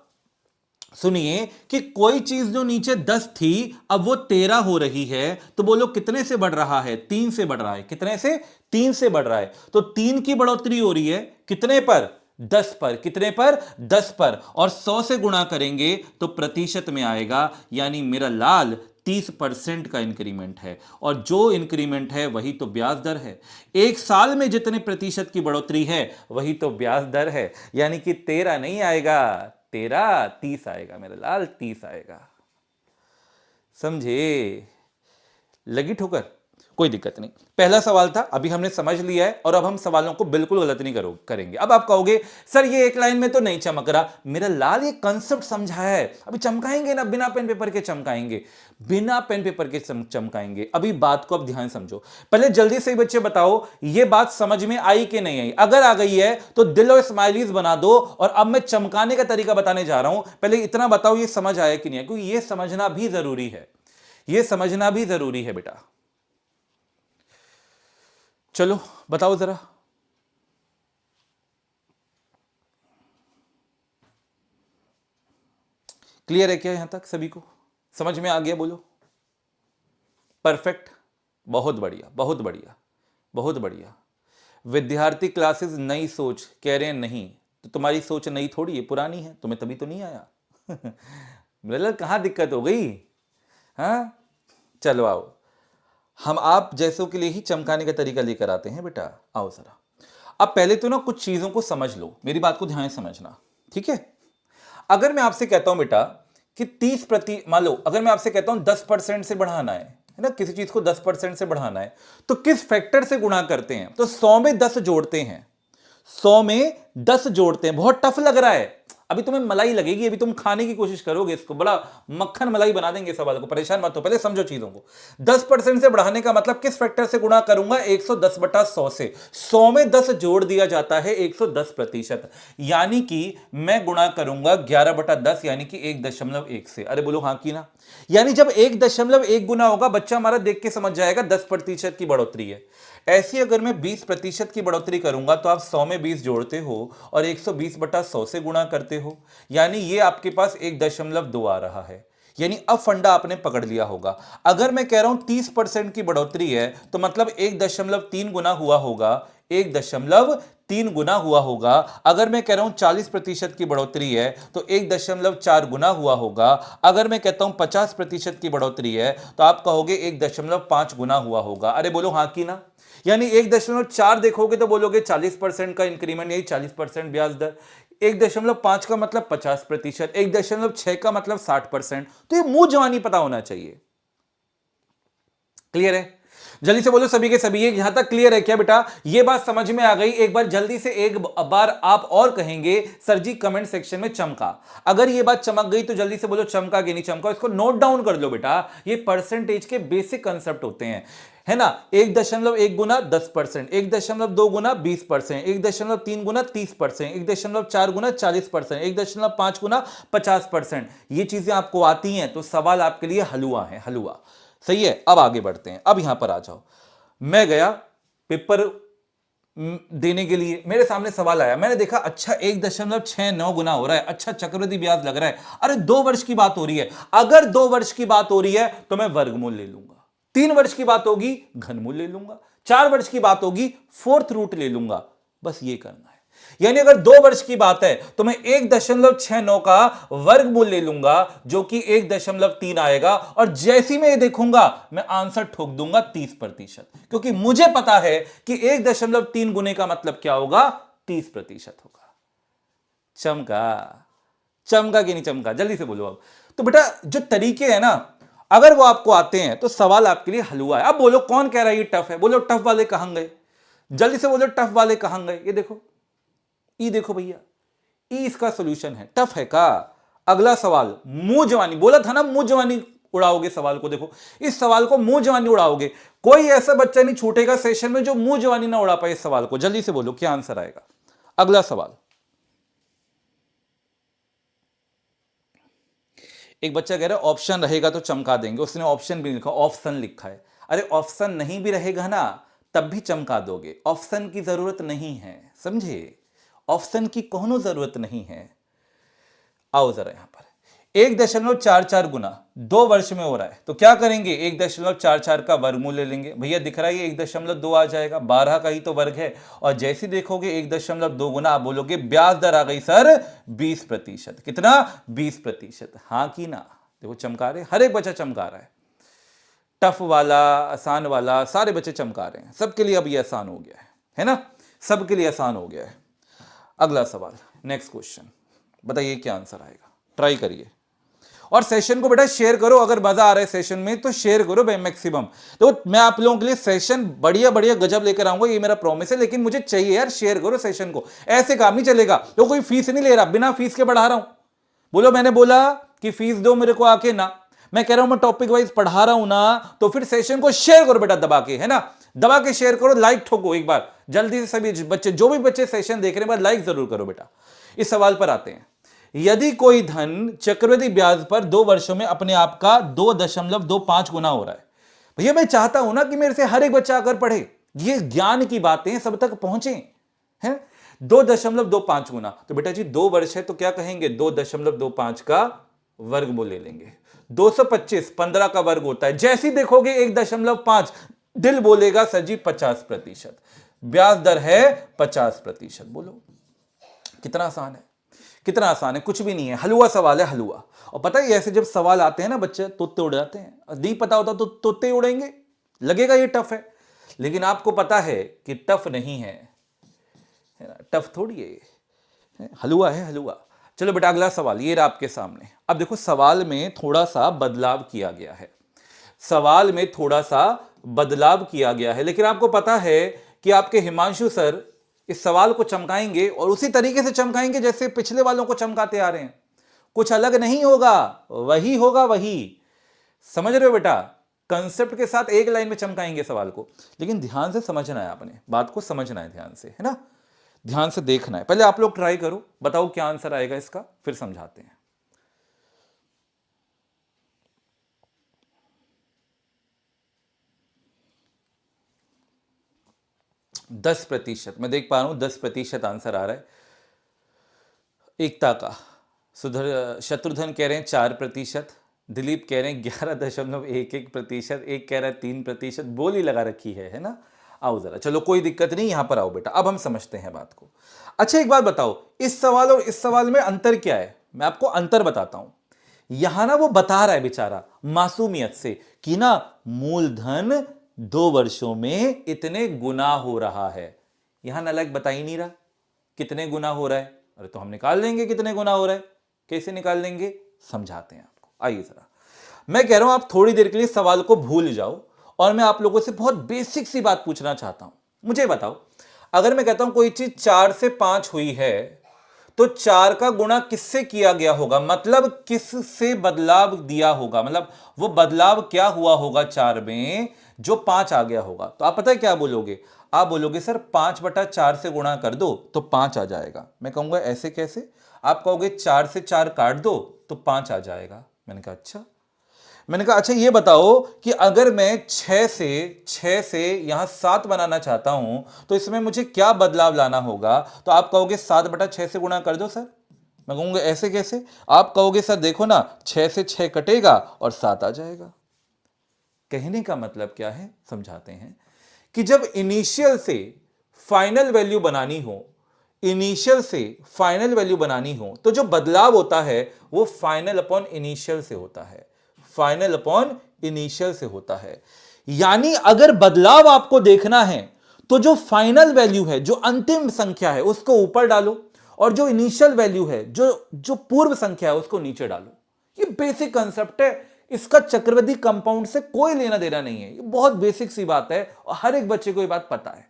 सुनिए कि कोई चीज जो नीचे 10 थी अब वो 13 हो रही है, तो बोलो कितने से बढ़ रहा है, 3 से बढ़ रहा है। कितने से, 3 से बढ़ रहा है। तो 3 की बढ़ोतरी हो रही है कितने पर, 10 पर। कितने पर, 10 पर, और 100 से गुणा करेंगे तो प्रतिशत में आएगा, यानी मेरा लाल 30% का इंक्रीमेंट है, और जो इंक्रीमेंट है वही तो ब्याज दर है। एक साल में जितने प्रतिशत की बढ़ोतरी है वही तो ब्याज दर है, यानी कि 13 नहीं आएगा, 30 आएगा मेरा लाल, 30 आएगा। समझे, लगी ठोकर। कोई दिक्कत नहीं। पहला सवाल था, अभी हमने समझ लिया है और अब हम सवालों को बिल्कुल गलत नहीं करेंगे। अब आप कहोगे सर ये एक लाइन में तो नहीं चमक रहा। मेरा लाल, ये कंसेप्ट समझाया है, अभी चमकाएंगे ना, बिना पेन पेपर के चमकाएंगे, बिना पेन पेपर के चमकाएंगे। अभी बात को अब ध्यान समझो। पहले जल्दी से बच्चे बताओ ये बात समझ में आई कि नहीं आई। अगर आ गई है तो दिल और स्माइलीज बना दो। और अब मैं चमकाने का तरीका बताने जा रहा हूं, पहले इतना बताओ ये समझ आया कि नहीं है, क्योंकि ये समझना भी जरूरी है, ये समझना भी जरूरी है बेटा। चलो बताओ जरा, क्लियर है क्या यहां तक? सभी को समझ में आ गया? बोलो परफेक्ट, बहुत बढ़िया बहुत बढ़िया बहुत बढ़िया। विद्यार्थी क्लासेस नई सोच कह रहे हैं, नहीं तो तुम्हारी सोच नई थोड़ी है, पुरानी है, तुम्हें तभी तो नहीं आया। मतलब कहां दिक्कत हो गई? हाँ चलो आओ, हम आप जैसों के लिए ही चमकाने का तरीका लेकर आते हैं बेटा। आओ जरा, अब पहले तो ना कुछ चीजों को समझ लो, मेरी बात को ध्यान से समझना, ठीक है? अगर मैं आपसे कहता हूं बेटा कि 30%, मान लो अगर मैं आपसे कहता हूं 10% से बढ़ाना है ना, किसी चीज को 10% से बढ़ाना है, तो किस फैक्टर से गुणा करते हैं? तो 100 में 10 जोड़ते हैं, 100 में 10 जोड़ते हैं। बहुत टफ लग रहा है, अभी तुम्हें मलाई लगेगी, अभी तुम खाने की कोशिश करोगे इसको, बड़ा मक्खन मलाई बना देंगे सवाल को, परेशान मत हो, पहले समझो चीजों को। 10% से बढ़ाने का मतलब किस फैक्टर से गुणा करूंगा? 110/100 से। 100 में 10 जोड़ दिया जाता है 110%, यानी कि मैं गुणा करूंगा 11/10 यानी कि 1.1 से। अरे बोलो हाँ की ना? यानी जब 1.1 गुना होगा, बच्चा हमारा देख के समझ जाएगा 10% की बढ़ोतरी है। ऐसी अगर मैं 20% की बढ़ोतरी करूंगा तो आप 100 में 20 जोड़ते हो और 120/100 से गुणा करते हो, यानी ये आपके पास 1.2 आ रहा है। यानी अब फंडा आपने पकड़ लिया होगा। अगर मैं कह रहा हूं 30% की बढ़ोतरी है तो मतलब 1.3 गुना हुआ होगा, 1.3 गुना हुआ होगा। अगर मैं कह रहा हूं 40% की बढ़ोतरी है तो 1.4 गुना हुआ होगा। अगर मैं कहता हूं 50% की बढ़ोतरी है तो आप कहोगे 1.5 गुना हुआ होगा। अरे बोलो हाँ की ना? यानी 1.4 देखोगे तो बोलोगे 40% का इंक्रीमेंट, यही 40% ब्याज दर। 1.5 का मतलब 50%, 1.6 का मतलब 60%। तो ये मुंह जवानी पता होना चाहिए। क्लियर है? जल्दी से बोलो सभी के सभी, ये यहां तक क्लियर है क्या बेटा? ये बात समझ में आ गई? एक बार जल्दी से एक बार आप और कहेंगे सर जी कमेंट सेक्शन में चमका। अगर ये बात चमक गई तो जल्दी से बोलो चमका कि नहीं चमका। इसको नोट डाउन कर लो बेटा, ये परसेंटेज के बेसिक कंसेप्ट होते हैं, है ना? 1.1 गुना 10%, 1.2 गुना 20%, 1.3 गुना 30%, 1.4 गुना 40%, 1.5 गुना 50%। ये चीजें आपको आती हैं तो सवाल आपके लिए हलवा है, हलवा। सही है? अब आगे बढ़ते हैं, अब यहां पर आ जाओ। मैं गया पेपर देने के लिए, मेरे सामने सवाल आया, मैंने देखा अच्छा 1.69 गुना हो रहा है, अच्छा चक्रवृद्धि ब्याज लग रहा है। अरे 2 वर्ष की बात हो रही है, अगर 2 वर्ष की बात हो रही है तो मैं वर्गमूल ले लूंगा, 3 वर्ष की बात होगी घनमूल ले लूंगा, 4 वर्ष की बात होगी फोर्थ रूट ले लूंगा। बस ये करना है। यानी अगर 2 वर्ष की बात है तो मैं 1.69 का वर्गमूल ले लूंगा जो कि 1.3 आएगा, और जैसी मैं ये देखूंगा मैं आंसर ठोक दूंगा 30%, क्योंकि मुझे पता है कि 1.3 गुने का मतलब क्या होगा? 30% होगा। चमका? चमका कि नहीं चमका? जल्दी से बोलो अब। तो बेटा जो तरीके हैं ना, अगर वो आपको आते हैं तो सवाल आपके लिए हलवा है। अब बोलो कौन कह रहा है ये टफ है? बोलो टफ वाले कहां गए? जल्दी से बोलो टफ वाले कहां गए? ये देखो, ई देखो भैया, ई इसका सॉल्यूशन है। टफ है का? अगला सवाल मुंह जवानी, बोला था ना मुंह जवानी उड़ाओगे सवाल को। देखो इस सवाल को मुंह जवानी उड़ाओगे, कोई ऐसा बच्चा नहीं छूटेगा सेशन में जो मुंह जवानी ना उड़ा पाए इस सवाल को। जल्दी से बोलो क्या आंसर आएगा? अगला सवाल, एक बच्चा कह रहा है ऑप्शन रहेगा तो चमका देंगे, उसने ऑप्शन भी लिखा, ऑप्शन लिखा है। अरे ऑप्शन नहीं भी रहेगा ना तब भी चमका दोगे, ऑप्शन की जरूरत नहीं है, समझे? ऑप्शन की कोनो जरूरत नहीं है। आओ जरा यहां पर, 1.44 गुना 2 वर्ष में हो रहा है तो क्या करेंगे? 1.44 का वर्गमूल ले लेंगे। भैया दिख रहा है ये 1.2 आ जाएगा, 12 का ही तो वर्ग है। और जैसे देखोगे 1.2 गुना, आप बोलोगे ब्याज दर आ गई सर 20%। कितना? 20%। हाँ की ना? देखो चमका रहे, हर एक बच्चा चमका रहा है, टफ वाला आसान वाला सारे बच्चे चमका रहे हैं। सबके लिए अब ये आसान हो गया है ना? सबके लिए आसान हो गया है। अगला सवाल, नेक्स्ट क्वेश्चन, बताइए क्या आंसर आएगा? ट्राई करिए और सेशन को बेटा शेयर करो, अगर मजा आ रहा है सेशन में तो शेयर करो मैक्सिमम। तो मैं आप लोगों के लिए सेशन बढ़िया बढ़िया गजब लेकर आऊंगा, ये मेरा प्रॉमिस है, लेकिन मुझे चाहिए यार, शेयर करो सेशन को, ऐसे काम नहीं चलेगा। तो कोई फीस नहीं ले रहा, बिना फीस के पढ़ा रहा हूं। बोलो मैंने बोला कि फीस दो मेरे को आके ना, मैं कह रहा हूं मैं टॉपिक वाइज पढ़ा रहा हूं ना, तो फिर सेशन को शेयर करो बेटा दबा के, है ना, दबा के शेयर करो, लाइक ठोको एक बार जल्दी से, सभी बच्चे जो भी बच्चे सेशन देख रहे हैं लाइक जरूर करो बेटा। इस सवाल पर आते हैं, यदि कोई धन चक्रवृद्धि ब्याज पर 2 वर्षों में अपने आप का 2.25 गुना हो रहा है, भैया मैं चाहता हूं ना कि मेरे से हर एक बच्चा आकर पढ़े, ये ज्ञान की बातें सब तक पहुंचे हैं। 2.25 गुना, तो बेटा जी 2 वर्ष है तो क्या कहेंगे, 2.25 का वर्गमूल ले लेंगे। 225 15 का वर्ग होता है, जैसे ही देखोगे 1.5 दिल बोलेगा सर जी 50%, ब्याज दर है 50%। बोलो कितना आसान है, कितना आसान है, कुछ भी नहीं है, हलवा सवाल है, हलवा। और पता है ऐसे जब सवाल आते हैं ना बच्चे तोते उड़ जाते हैं, नहीं पता होता तो तोते उड़ेंगे, लगेगा ये टफ है, लेकिन आपको पता है कि टफ नहीं है ना, टफ थोड़ी है, हलवा है हलवा। चलो बेटा अगला सवाल ये रहा आपके सामने। अब देखो सवाल में थोड़ा सा बदलाव किया गया है, सवाल में थोड़ा सा बदलाव किया गया है, लेकिन आपको पता है कि आपके हिमांशु सर इस सवाल को चमकाएंगे और उसी तरीके से चमकाएंगे जैसे पिछले वालों को चमकाते आ रहे हैं, कुछ अलग नहीं होगा, वही होगा वही। समझ रहे हो बेटा, कंसेप्ट के साथ एक लाइन में चमकाएंगे सवाल को, लेकिन ध्यान से समझना है, आपने बात को समझना है ध्यान से, है ना, ध्यान से देखना है। पहले आप लोग ट्राई करो, बताओ क्या आंसर आएगा इसका, फिर समझाते हैं। 10%, मैं देख पा रहा हूं 10% आंसर आ रहा है एकता का। शत्रुघ्न कह रहे हैं 4%, दिलीप कह रहे हैं 11.11%, एक कह रहा है 3%, बोली लगा रखी है ना। आओ जरा, चलो कोई दिक्कत नहीं, यहां पर आओ बेटा, अब हम समझते हैं बात को। अच्छा एक बात बताओ, इस सवाल और इस सवाल में अंतर क्या है, मैं आपको अंतर बताता हूं। यहां ना वो बता रहा है बेचारा मासूमियत से कि ना मूलधन 2 वर्षों में इतने गुना हो रहा है, यहां नालायक बता ही नहीं रहा कितने गुना हो रहा है। अरे तो हम निकाल लेंगे कितने गुना हो रहा है, कैसे निकाल लेंगे, समझाते हैं आपको। आइए जरा, मैं कह रहा हूं आप थोड़ी देर के लिए सवाल को भूल जाओ और मैं आप लोगों से बहुत बेसिक सी बात पूछना चाहता हूं। मुझे बताओ, अगर मैं कहता हूं कोई चीज 4 से 5 हुई है तो 4 का गुणा किससे किया गया होगा, मतलब किससे बदलाव दिया होगा, मतलब वो बदलाव क्या हुआ होगा 4 में जो 5 आ गया होगा। तो आप पता है क्या बोलोगे, आप बोलोगे सर 5/4 से गुणा कर दो तो 5 आ जाएगा। मैं कहूंगा ऐसे कैसे, आप कहोगे 4 से 4 काट दो तो 5 आ जाएगा। मैंने कहा अच्छा, मैंने कहा अच्छा ये बताओ कि अगर मैं 6 से यहां 7 बनाना चाहता हूं तो इसमें मुझे क्या बदलाव लाना होगा। तो आप कहोगे 7/6 से गुणा कर दो सर। मैं कहूंगा ऐसे कैसे, आप कहोगे सर देखो ना 6 से 6 कटेगा और 7 आ जाएगा। कहने का मतलब क्या है, समझाते हैं कि जब इनिशियल से फाइनल वैल्यू बनानी हो, इनिशियल से फाइनल वैल्यू बनानी हो तो जो बदलाव होता है वो फाइनल अपॉन इनिशियल से होता है, फाइनल अपॉन इनिशियल से होता है। यानी अगर बदलाव आपको देखना है तो जो फाइनल वैल्यू है, जो अंतिम संख्या है उसको ऊपर डालो और जो इनिशियल वैल्यू है, जो पूर्व संख्या है उसको नीचे डालो। ये बेसिक कंसेप्ट है, इसका चक्रवृद्धि कंपाउंड से कोई लेना देना नहीं है, ये बहुत बेसिक सी बात है और हर एक बच्चे को ये बात पता है।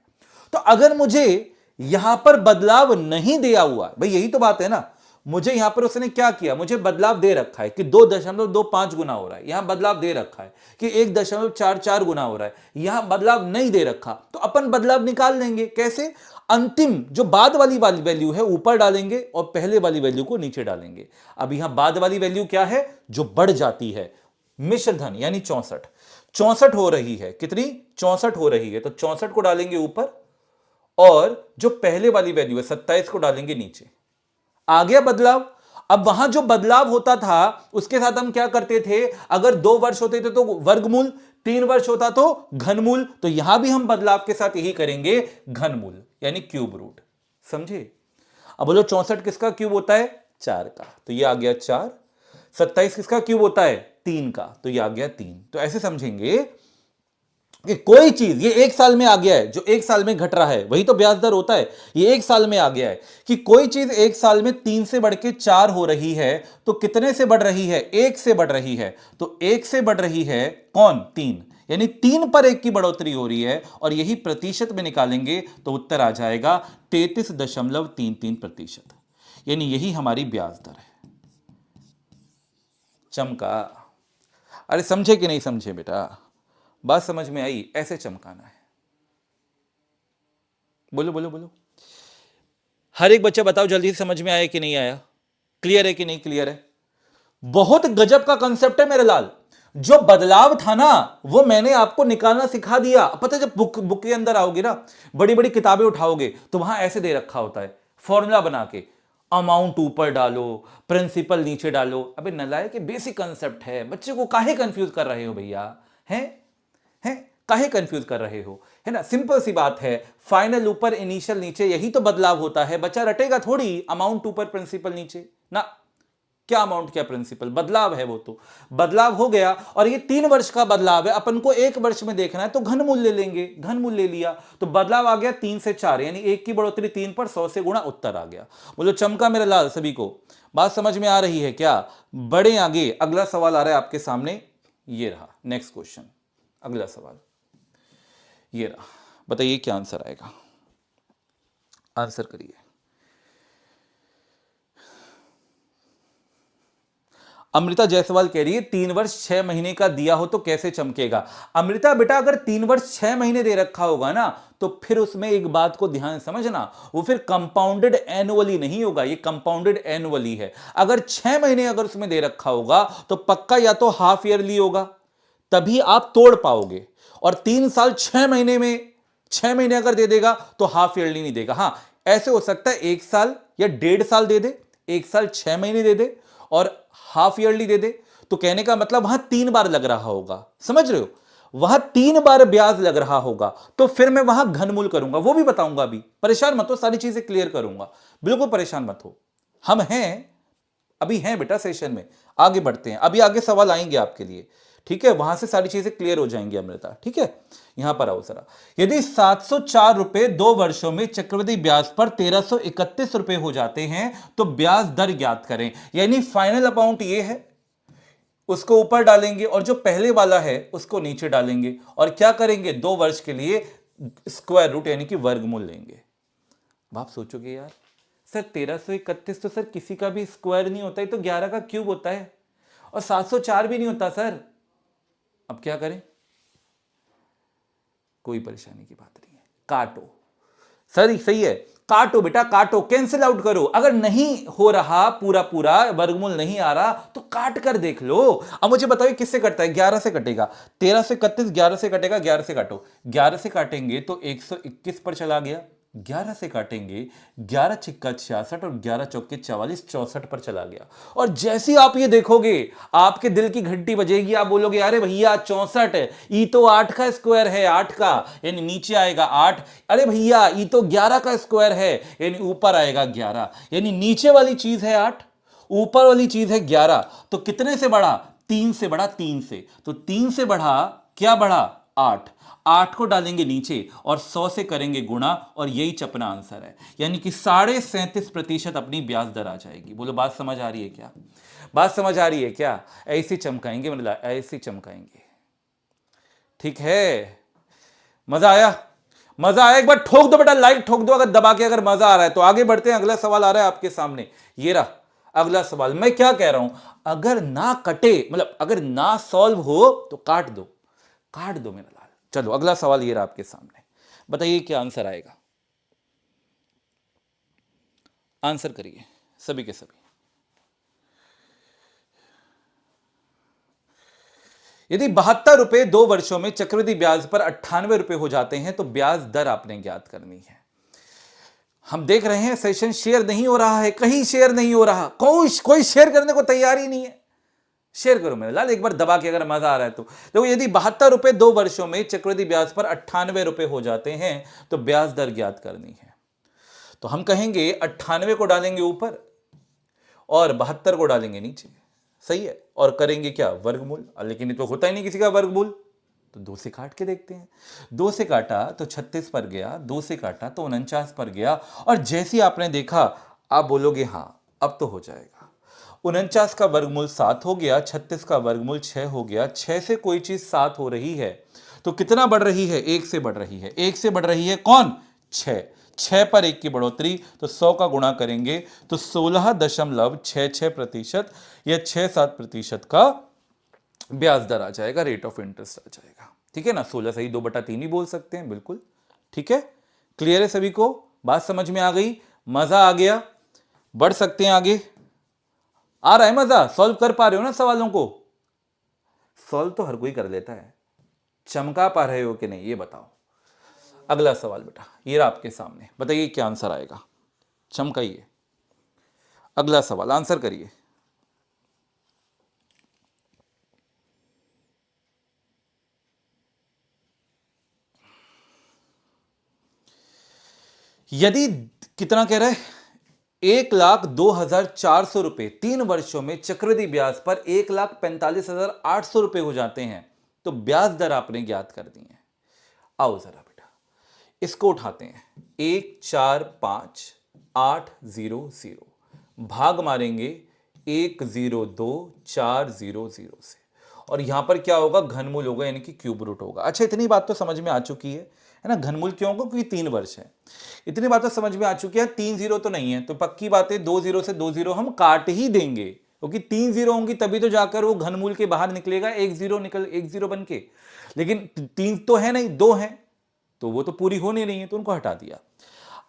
तो अगर मुझे यहां पर बदलाव नहीं दिया हुआ, भाई यही तो बात है ना, मुझे यहां पर उसने क्या किया, मुझे बदलाव दे रखा है कि 2.25 गुना हो रहा है, यहां बदलाव दे रखा है कि 1.44 गुना हो रहा है, यहां बदलाव नहीं दे रखा, तो अपन बदलाव निकाल लेंगे। कैसे, अंतिम जो बाद वाली वैल्यू है ऊपर डालेंगे और पहले वाली वैल्यू को नीचे डालेंगे। अब यहां बाद वाली वैल्यू क्या है, जो बढ़ जाती है, मिश्र धन यानी 64 हो रही है, कितनी 64 हो रही है, तो 64 को डालेंगे ऊपर और जो पहले वाली वैल्यू है 27 को डालेंगे नीचे। आ गया बदलाव। अब वहां जो बदलाव होता था उसके साथ हम क्या करते थे, अगर 2 वर्ष होते थे तो वर्गमूल, 3 वर्ष होता तो घनमूल, तो यहां भी हम बदलाव के साथ यही करेंगे, घनमूल यानी क्यूब रूट। समझे। अब बोलो 64 किसका क्यूब होता है, 4 का, तो ये आ गया 4। 27 किसका क्यूब होता है, 3 का, तो ये आ गया 3। तो ऐसे समझेंगे कि कोई चीज ये एक साल में आ गया है, जो एक साल में घट रहा है वही तो ब्याज दर होता है, ये एक साल में आ गया है कि कोई चीज एक साल में 3 से बढ़ के 4 हो रही है, तो कितने से बढ़ रही है? 1 से बढ़ रही है। तो 1 से बढ़ रही है कौन? 3, यानी 3 पर 1 की बढ़ोतरी हो रही है, और यही प्रतिशत में निकालेंगे तो उत्तर आ जाएगा 33.33%, यानी यही हमारी ब्याज दर है। चमका? अरे समझे कि नहीं समझे बेटा? बात समझ में आई? ऐसे चमकाना है। बोलो बोलो बोलो, हर एक बच्चा बताओ जल्दी से, समझ में आया कि नहीं आया? क्लियर है कि नहीं क्लियर है? बहुत गजब का कंसेप्ट है मेरे लाल। जो बदलाव था ना वो मैंने आपको निकालना सिखा दिया। पता है जब बुक के अंदर आओगे ना, बड़ी बड़ी किताबें उठाओगे तो वहां ऐसे दे रखा होता है फॉर्मूला बना के, अमाउंट ऊपर डालो, प्रिंसिपल नीचे डालो। अबे नलायक, बेसिक कंसेप्ट है, बच्चे को काहे कंफ्यूज कर रहे हो भैया? हैं काहे कंफ्यूज कर रहे हो? है ना, सिंपल सी बात है, फाइनल ऊपर इनिशियल नीचे, यही तो बदलाव होता है। बच्चा रटेगा थोड़ी अमाउंट ऊपर प्रिंसिपल नीचे ना, क्या अमाउंट क्या प्रिंसिपल, बदलाव है वो तो। बदलाव हो गया और ये 3 वर्ष का बदलाव है, अपन को 1 वर्ष में देखना है तो घन मूल्य लेंगे, घन मूल्य ले लिया तो बदलाव आ गया 3 से 4, यानी 1 की बढ़ोतरी 3 पर 100 से गुणा, उत्तर आ गया। बोलो चमका मेरा लाल? सभी को बात समझ में आ रही है क्या? बड़े आगे, अगला सवाल आ रहा है आपके सामने, ये रहा नेक्स्ट क्वेश्चन। अगला सवाल ये रहा, बताइए क्या आंसर आएगा? आंसर करिए। अमृता जायसवाल कह रही है 3 वर्ष 6 महीने का दिया हो तो कैसे चमकेगा? अमृता बेटा, अगर 3 वर्ष 6 महीने दे रखा होगा ना तो फिर उसमें एक बात को ध्यान समझना, वो फिर कंपाउंडेड एनुअली नहीं होगा, ये कंपाउंडेड एनुअली है। अगर 6 महीने अगर उसमें दे रखा होगा तो पक्का या तो हाफ ईयरली होगा, तभी आप तोड़ पाओगे। और 3 साल 6 महीने में, 6 महीने अगर दे देगा तो हाफ ईयरली नहीं देगा। हां, ऐसे हो सकता है 1 साल या 1.5 साल दे दे, 1 साल 6 महीने दे दे और हाफ ईयरली दे दे। तो कहने का मतलब वहां 3 बार लग रहा होगा, समझ रहे हो? वहां 3 बार ब्याज लग रहा होगा, तो फिर मैं वहां घनमूल करूंगा, वो भी बताऊंगा। अभी परेशान मत हो, सारी चीजें क्लियर करूंगा, बिल्कुल परेशान मत हो। हम हैं, अभी हैं बेटा सेशन में, आगे बढ़ते हैं, अभी आगे सवाल आएंगे आपके लिए, ठीक है? वहां से सारी चीजें क्लियर हो जाएंगी अमृता, ठीक है? यहां पर आओ जरा। यदि 704 रुपए 2 वर्षों में चक्रवृद्धि ब्याज पर 1331 रुपए हो जाते हैं तो ब्याज दर ज्ञात करें। यानी फाइनल अमाउंट ये है, उसको ऊपर डालेंगे और जो पहले वाला है उसको नीचे डालेंगे, और क्या करेंगे? 2 वर्ष के लिए स्क्वायर रूट यानी कि वर्गमूल लेंगे। आप सोचोगे यार सर 1331 तो सर किसी का भी स्क्वायर नहीं होता है, तो 11 का क्यूब होता है, और 704 भी नहीं होता सर, अब क्या करें? कोई परेशानी की बात नहीं है, काटो। सर सही है, काटो बेटा काटो, कैंसिल आउट करो। अगर नहीं हो रहा पूरा पूरा वर्गमूल नहीं आ रहा तो काट कर देख लो। अब मुझे बताइए किससे कटता है? 11 से कटेगा, 13 से 31 11 से कटेगा, 11 से काटो, 11 से काटेंगे तो 121 पर चला गया, 11 से काटेंगे 11 छिक्का 66 और 11 चौके 44, 64 पर चला गया। और जैसे ही आप ये देखोगे आपके दिल की घंटी बजेगी, आप बोलोगे अरे भैया 64 है, ई तो 8 का स्क्वायर है, 8 का, यानी नीचे आएगा 8। अरे भैया ई तो 11 का स्क्वायर है, यानी ऊपर आएगा 11, यानी नीचे वाली चीज है 8, ऊपर वाली चीज है 11। तो कितने से बढ़ा? 3 से बढ़ा, 3 से। तो 3 से बढ़ा, क्या बढ़ा? 8। 8 को डालेंगे नीचे और 100 से करेंगे गुणा, और यही चपना आंसर है, यानी कि 37.5% अपनी ब्याज दर आ जाएगी। बोलो बात समझ आ रही है क्या? बात समझ आ रही है क्या? ऐसी चमकाएंगे, मतलब ऐसी चमकाएंगे, ठीक है? मजा आया? मजा आया? एक बार ठोक दो बेटा, लाइक ठोक दो अगर दबा के, अगर मजा आ रहा है तो। आगे बढ़ते हैं, अगला सवाल आ रहा है आपके सामने, ये रहा अगला सवाल। मैं क्या कह रहा हूं, अगर ना कटे, मतलब अगर ना सॉल्व हो तो काट दो, काट दो मेरा लाल। चलो अगला सवाल ये रहा आपके सामने, बताइए क्या आंसर आएगा? आंसर करिए सभी के सभी। यदि 72 रुपए 2 वर्षों में चक्रवृद्धि ब्याज पर 98 रुपए हो जाते हैं तो ब्याज दर आपने ज्ञात करनी है। हम देख रहे हैं सेशन शेयर नहीं हो रहा है, कहीं शेयर नहीं हो रहा, कोई शेयर करने को तैयार ही नहीं है। शेयर करो मेरे लाल एक बार दबा के, अगर मजा आ रहा है तो। देखो यदि 72 रुपए 2 वर्षों में चक्रवृद्धि ब्याज पर 98 रुपए हो जाते हैं तो ब्याज दर ज्ञात करनी है। तो हम कहेंगे 98 को डालेंगे ऊपर और 72 को डालेंगे नीचे, सही है? और करेंगे क्या? वर्गमूल। लेकिन ये तो होता ही नहीं किसी का वर्गमूल, तो 2 से काट के देखते हैं। 2 से काटा तो 36 पर गया, 2 से काटा तो 49 पर गया, और जैसे ही आपने देखा आप बोलोगे हाँ अब तो हो जाएगा। 49 का वर्गमूल 7 हो गया, 36 का वर्गमूल 6 हो गया। 6 से कोई चीज 7 हो रही है तो कितना बढ़ रही है? 1 से बढ़ रही है। 1 से बढ़ रही है कौन? 6। 6 पर 1 की बढ़ोतरी, तो 100 का गुणा करेंगे तो 16.66% या 6-7% का ब्याज दर आ जाएगा, रेट ऑफ इंटरेस्ट आ जाएगा। ठीक है ना, 16 सही 2/3 ही बोल सकते हैं, बिल्कुल ठीक है। क्लियर है सभी को? बात समझ में आ गई? मजा आ गया? बढ़ सकते हैं आगे? आ रहा है मजा? सॉल्व कर पा रहे हो ना सवालों को? सॉल्व तो हर कोई कर लेता है, चमका पा रहे हो कि नहीं ये बताओ। अगला सवाल बेटा ये रहा आपके सामने, बताइए क्या आंसर आएगा, चमकाइए। अगला सवाल आंसर करिए। यदि कितना कह रहा है? 1,02,400 रुपए 3 वर्षों में चक्रवृद्धि ब्याज पर 1,45,800 रुपए हो जाते हैं तो ब्याज दर आपने ज्ञात कर दी है। आओ जरा बेटा इसको उठाते हैं। 1,4,5,8,0,0 भाग मारेंगे 1,02,400 से, और यहां पर क्या होगा? घनमूल होगा, यानी कि क्यूब रूट होगा। अच्छा इतनी बात तो समझ में आ चुकी है ना? घनमूल क्यों होगा? क्योंकि 3 वर्ष है। इतनी बात तो समझ में आ चुकी है। 3 जीरो तो नहीं है तो पक्की बात है 2 जीरो से 2 जीरो हम काट ही देंगे, क्योंकि 3 जीरो होंगी तभी तो जाकर वो घनमूल के बाहर निकलेगा, 1 जीरो बन के। लेकिन 3 तो है नहीं, 2 है तो वो तो पूरी हो नहीं रही है तो उनको हटा दिया।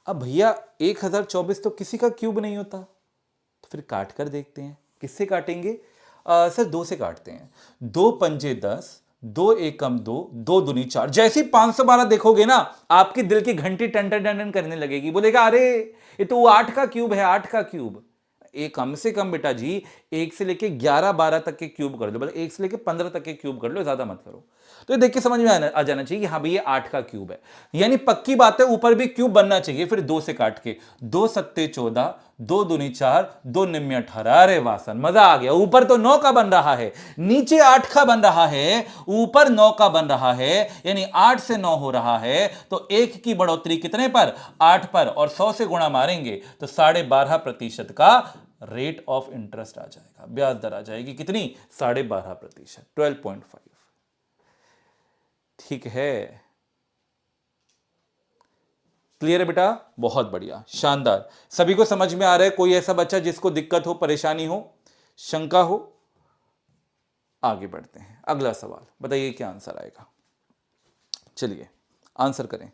अब भैया 1024 तो किसी का क्यूब नहीं होता, तो फिर काट कर देखते हैं। किससे काटेंगे? सर 2 से काटते हैं। 2 पंजे 10, 2 एकम 2, 2 दूनी 4। जैसे ही 512 देखोगे ना आपके दिल की घंटी टन टन टन टन करने लगेगी, बोलेगा अरे ये तो 8 का क्यूब है, 8 का क्यूब। एक कम से कम बेटा जी 1 से लेके 11-12 तक के क्यूब कर लो, मतलब 1 से लेके 15 तक के क्यूब कर लो, ज्यादा मत करो। तो ये देख के समझ में आ जाना चाहिए कि हाँ भाई ये 8 का क्यूब है, यानी पक्की बात है ऊपर भी क्यूब बनना चाहिए। फिर 2 से काट के 2 सत्ते 14, 2 दूनी 4, 2 निम्न 18। अरे वासन मजा आ गया। ऊपर तो 9 का बन रहा है, नीचे 8 का बन रहा है, ऊपर 9 का बन रहा है, यानी 8 से 9 हो रहा है। तो 1 की बढ़ोतरी कितने पर? 8 पर, और 100 से गुणा मारेंगे तो 12.5% का रेट ऑफ इंटरेस्ट आ जाएगा, ब्याज दर आ जाएगी। कितनी? 12.5%, 12.5। ठीक है, क्लियर है बेटा? बहुत बढ़िया, शानदार। सभी को समझ में आ रहा है? कोई ऐसा बच्चा जिसको दिक्कत हो, परेशानी हो, शंका हो? आगे बढ़ते हैं। अगला सवाल बताइए क्या आंसर आएगा। चलिए आंसर करें।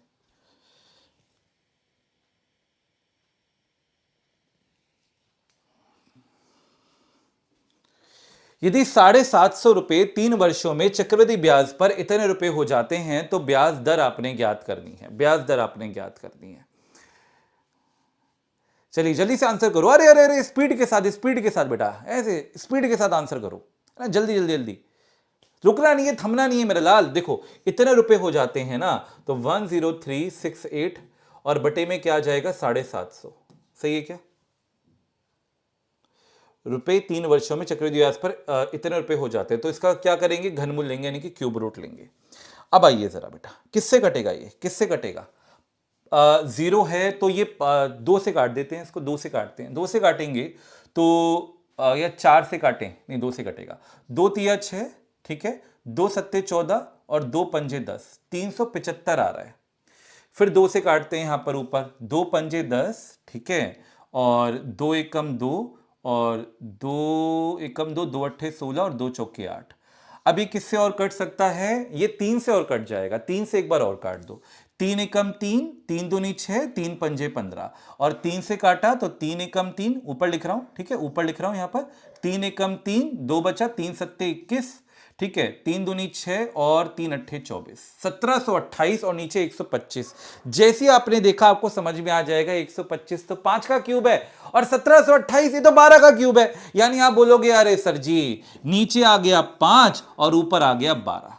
यदि 750 रुपए 3 वर्षों में चक्रवृद्धि ब्याज पर इतने रुपए हो जाते हैं तो ब्याज दर आपने ज्ञात करनी है, ब्याज दर आपने ज्ञात करनी है। चलिए जल्दी से आंसर करो। अरे अरे अरे स्पीड के साथ, स्पीड के साथ बेटा, ऐसे स्पीड के साथ आंसर करो ना, जल्दी जल्दी जल्दी। रुकना नहीं है, थमना नहीं है मेरे लाल। देखो इतने रुपए हो जाते हैं ना तो 10368 और बटे में क्या आ जाएगा? 750। सही है क्या? रुपए 3 वर्षों में चक्रवृद्धि ब्याज पर इतने रुपए हो जाते हैं तो इसका क्या करेंगे? घनमूल लेंगे, यानी कि क्यूब रूट लेंगे। अब आइए जरा बेटा किससे कटेगा? ये किससे कटेगा? 0 है तो ये 2 से काट देते हैं इसको, 2 से काटते हैं। 2 से काटेंगे तो या 4 से काटें, नहीं 2 से कटेगा। 2 तिया 6, ठीक है, 2 सत्ते 14 और 2 पंजे 10, 375 आ रहा है। फिर 2 से काटते हैं यहां पर ऊपर, 2 पंजे 10, ठीक है, और 2 एकम 2 और 2 एकम 2, 2 अट्ठे 16 और 2 चौके 8। अभी किससे और कट सकता है? ये 3 से और कट जाएगा, 3 से एक बार और काट दो। 3 एकम 3, 3 दूनी 6, 3 पंजे 15, और 3 से काटा तो 3 एकम 3, ऊपर लिख रहा हूं, ठीक है, ऊपर लिख रहा हूं यहां पर 3 एकम 3, 2 बचा, 3 सत्ते 21, ठीक है, 3 दूनी 6 और 3 अट्ठे 24, 1728 और नीचे 125। जैसे आपने देखा आपको समझ में आ जाएगा 125 तो 5 का क्यूब है और 1728 ये तो 12 का क्यूब है। यानी आप बोलोगे अरे सर जी नीचे आ गया 5 और ऊपर आ गया 12।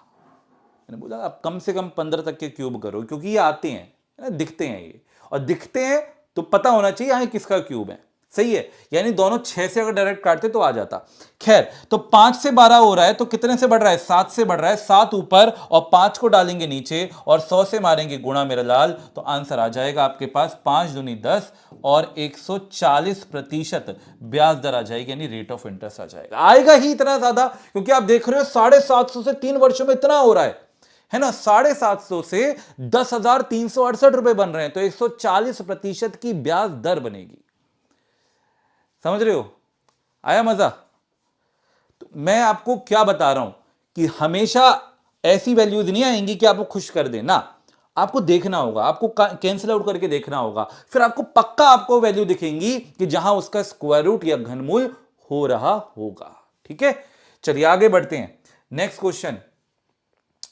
मैंने बोला आप कम से कम 15 तक के क्यूब करो, क्योंकि ये आते हैं दिखते हैं ये, और दिखते हैं तो पता होना चाहिए यहां किसका क्यूब है। सही है, यानी दोनों 6 से अगर डायरेक्ट काटते तो आ जाता। खैर, तो 5 से 12 हो रहा है, तो कितने से बढ़ रहा है? 7 से बढ़ रहा है। 7 ऊपर और 5 को डालेंगे नीचे और 100 से मारेंगे गुणा मेरा लाल, तो आंसर आ जाएगा आपके पास 5 दूनी 10 और 140% ब्याज दर आ जाएगी, यानी रेट ऑफ इंटरेस्ट आ जाएगा। आएगा ही इतना ज्यादा, क्योंकि आप देख रहे हो 750 से 3 वर्षों में इतना हो रहा है ना, 750 से 10,368 रुपए बन रहे हैं, तो 140% की ब्याज दर बनेगी। समझ रहे हो? आया मजा? तो मैं आपको क्या बता रहा हूं कि हमेशा ऐसी वैल्यूज नहीं आएंगी कि आपको खुश कर देना, आपको देखना होगा, आपको कैंसिल आउट करके देखना होगा, फिर आपको पक्का आपको वैल्यू दिखेंगी कि जहां उसका स्क्वायर रूट या घनमूल हो रहा होगा। ठीक है, चलिए आगे बढ़ते हैं। नेक्स्ट क्वेश्चन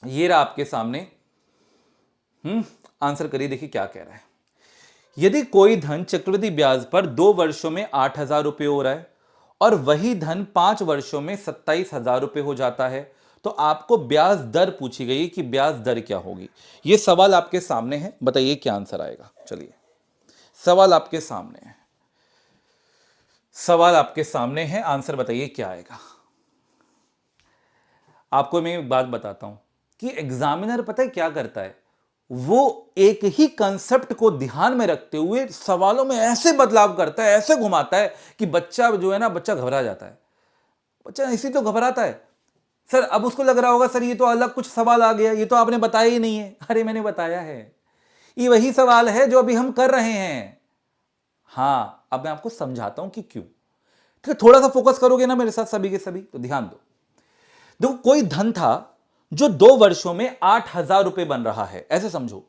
ये रहा आपके सामने। आंसर करिए, देखिए क्या कह रहा है। यदि कोई धन चक्रवृद्धि ब्याज पर 2 वर्षों में 8,000 रुपए हो रहा है और वही धन 5 वर्षों में 27,000 रुपए हो जाता है, तो आपको ब्याज दर पूछी गई कि ब्याज दर क्या होगी। यह सवाल आपके सामने है, बताइए क्या आंसर आएगा। चलिए, सवाल आपके सामने है, सवाल आपके सामने है, आंसर बताइए क्या आएगा। आपको मैं एक बात बताता हूं कि एग्जामिनर पता है क्या करता है, वो एक ही कंसेप्ट को ध्यान में रखते हुए सवालों में ऐसे बदलाव करता है, ऐसे घुमाता है कि बच्चा जो है ना, बच्चा घबरा जाता है। बच्चा इसी तो घबराता है सर। अब उसको लग रहा होगा सर ये तो अलग कुछ सवाल आ गया, ये तो आपने बताया ही नहीं है। अरे मैंने बताया है, ये वही सवाल है जो अभी हम कर रहे हैं। हाँ, अब मैं आपको समझाता हूं कि क्यों। ठीक है, थोड़ा सा फोकस करोगे ना मेरे साथ सभी के सभी, तो ध्यान दो। देखो, कोई धन था जो 2 वर्षों में 8,000 रुपए बन रहा है, ऐसे समझो।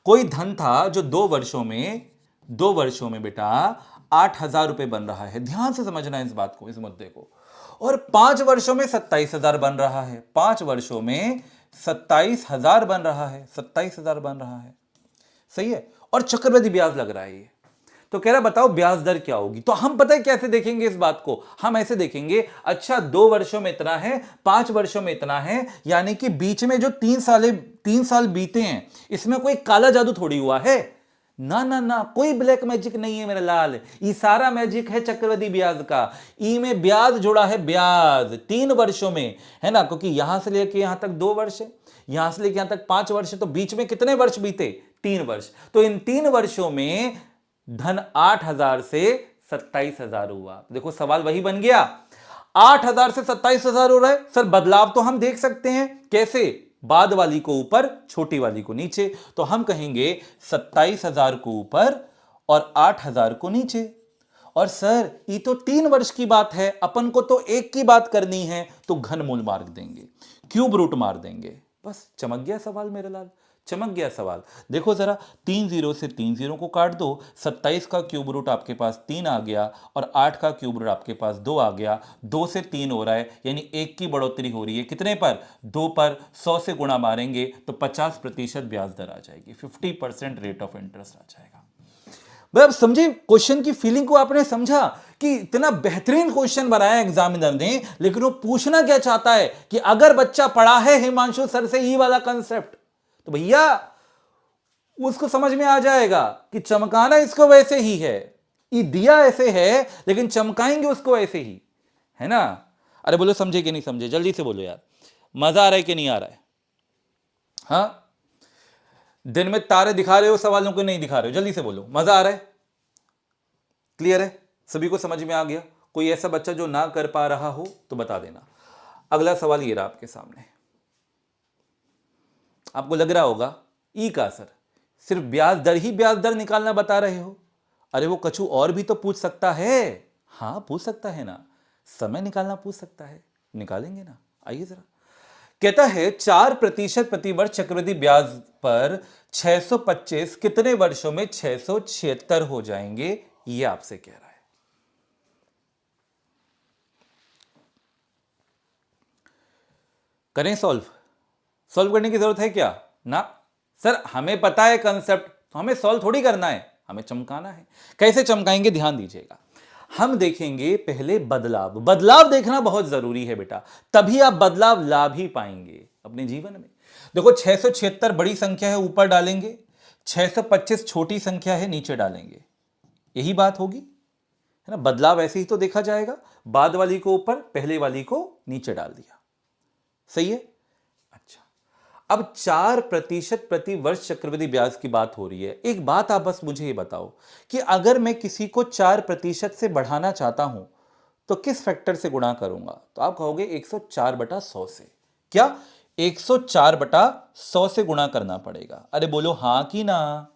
कोई धन था जो 2 वर्षों में बेटा 8,000 रुपए बन रहा है। ध्यान से समझना है इस बात को, इस मुद्दे को। और 5 वर्षों में 27,000 बन रहा है। 5 वर्षों में 27,000 बन रहा है, 27,000 बन रहा है। सही है, और चक्रवृद्धि ब्याज लग रहा है ये। तो कह रहा बताओ ब्याज दर क्या होगी। तो हम पता है कैसे देखेंगे इस बात को, हम ऐसे देखेंगे, अच्छा 2 वर्षों में इतना है, 5 वर्षों में इतना है, यानी कि बीच में जो 3 साल बीते हैं, इसमें कोई काला जादू थोड़ी हुआ है। ना ना ना, कोई ब्लैक मैजिक नहीं है मेरा लाल, ये सारा मैजिक है चक्रवृद्धि ब्याज का। ई में ब्याज जुड़ा है, ब्याज 3 वर्षों में, है ना, क्योंकि यहां से लेके यहां तक 2 वर्ष है, यहां से लेके यहां तक 5 वर्ष है, तो बीच में कितने वर्ष बीते? 3 वर्ष। तो इन 3 वर्षों में धन 8,000 से 27,000 हुआ। तो देखो सवाल वही बन गया, 8,000 से 27,000 हो रहा है। सर बदलाव तो हम देख सकते हैं, कैसे? बाद वाली को ऊपर, छोटी वाली को नीचे। तो हम कहेंगे 27,000 को ऊपर और 8,000 को नीचे। और सर ये तो 3 वर्ष की बात है, अपन को तो एक की बात करनी है, तो घनमूल मार देंगे, क्यूब रूट मार देंगे। बस चमक गया सवाल मेरे लाल, चमक गया सवाल। देखो जरा, 3 जीरो से 3 जीरो को काट दो, 27 का क्यूब रूट आपके पास 3 आ गया और 8 का क्यूब रूट आपके पास 2 आ गया। 2 से 3 हो रहा है, यानी 1 की बढ़ोतरी हो रही है, कितने पर? 2 पर। 100 से गुणा मारेंगे तो 50% ब्याज दर आ जाएगी, 50% रेट ऑफ इंटरेस्ट आ जाएगा। अब समझे क्वेश्चन की फीलिंग को? आपने समझा कि इतना बेहतरीन क्वेश्चन बनाया एग्जामिनर ने, लेकिन वो पूछना क्या चाहता है कि अगर बच्चा पढ़ा है हिमांशु सर से ये वाला कंसेप्ट, तो भैया उसको समझ में आ जाएगा कि चमकाना इसको वैसे ही है, ये दिया ऐसे है लेकिन चमकाएंगे उसको ऐसे ही, है ना। अरे बोलो समझे कि नहीं समझे, जल्दी से बोलो यार, मजा आ रहा है कि नहीं आ रहा है? हाँ, दिन में तारे दिखा रहे हो सवालों को, नहीं दिखा रहे हो? जल्दी से बोलो, मजा आ रहा है? क्लियर है? सभी को समझ में आ गया? कोई ऐसा बच्चा जो ना कर पा रहा हो तो बता देना। अगला सवाल ये रहा आपके सामने। आपको लग रहा होगा ई का असर, सिर्फ ब्याज दर ही ब्याज दर निकालना बता रहे हो। अरे वो कछु और भी तो पूछ सकता है। हाँ पूछ सकता है ना, समय निकालना पूछ सकता है, निकालेंगे ना। आइए जरा, कहता है 4% प्रतिवर्ष चक्रवृद्धि ब्याज पर 625 कितने वर्षों में 676 हो जाएंगे, ये आपसे कह रहा है। करें सॉल्व? सॉल्व करने की जरूरत है क्या? ना सर, हमें पता है कंसेप्ट, तो हमें सॉल्व थोड़ी करना है, हमें चमकाना है। कैसे चमकाएंगे ध्यान दीजिएगा। हम देखेंगे पहले बदलाव, बदलाव देखना बहुत जरूरी है बेटा, तभी आप बदलाव ला भी पाएंगे अपने जीवन में। देखो 676 बड़ी संख्या है, ऊपर डालेंगे, 625 छोटी संख्या है, नीचे डालेंगे, यही बात होगी, है है ना, बदलाव ऐसे ही तो देखा जाएगा, बाद वाली को ऊपर, पहले वाली को नीचे डाल दिया, सही है। अच्छा, अब 4% प्रति वर्ष चक्रवृद्धि ब्याज की बात हो रही है। एक बात आप बस मुझे ये बताओ कि अगर मैं किसी को 4% से बढ़ाना चाहता हूं तो किस फैक्टर से गुणा करूंगा? तो आप कहोगे 104/100 से। क्या 104/100 से गुणा करना पड़ेगा? अरे बोलो हां कि ना?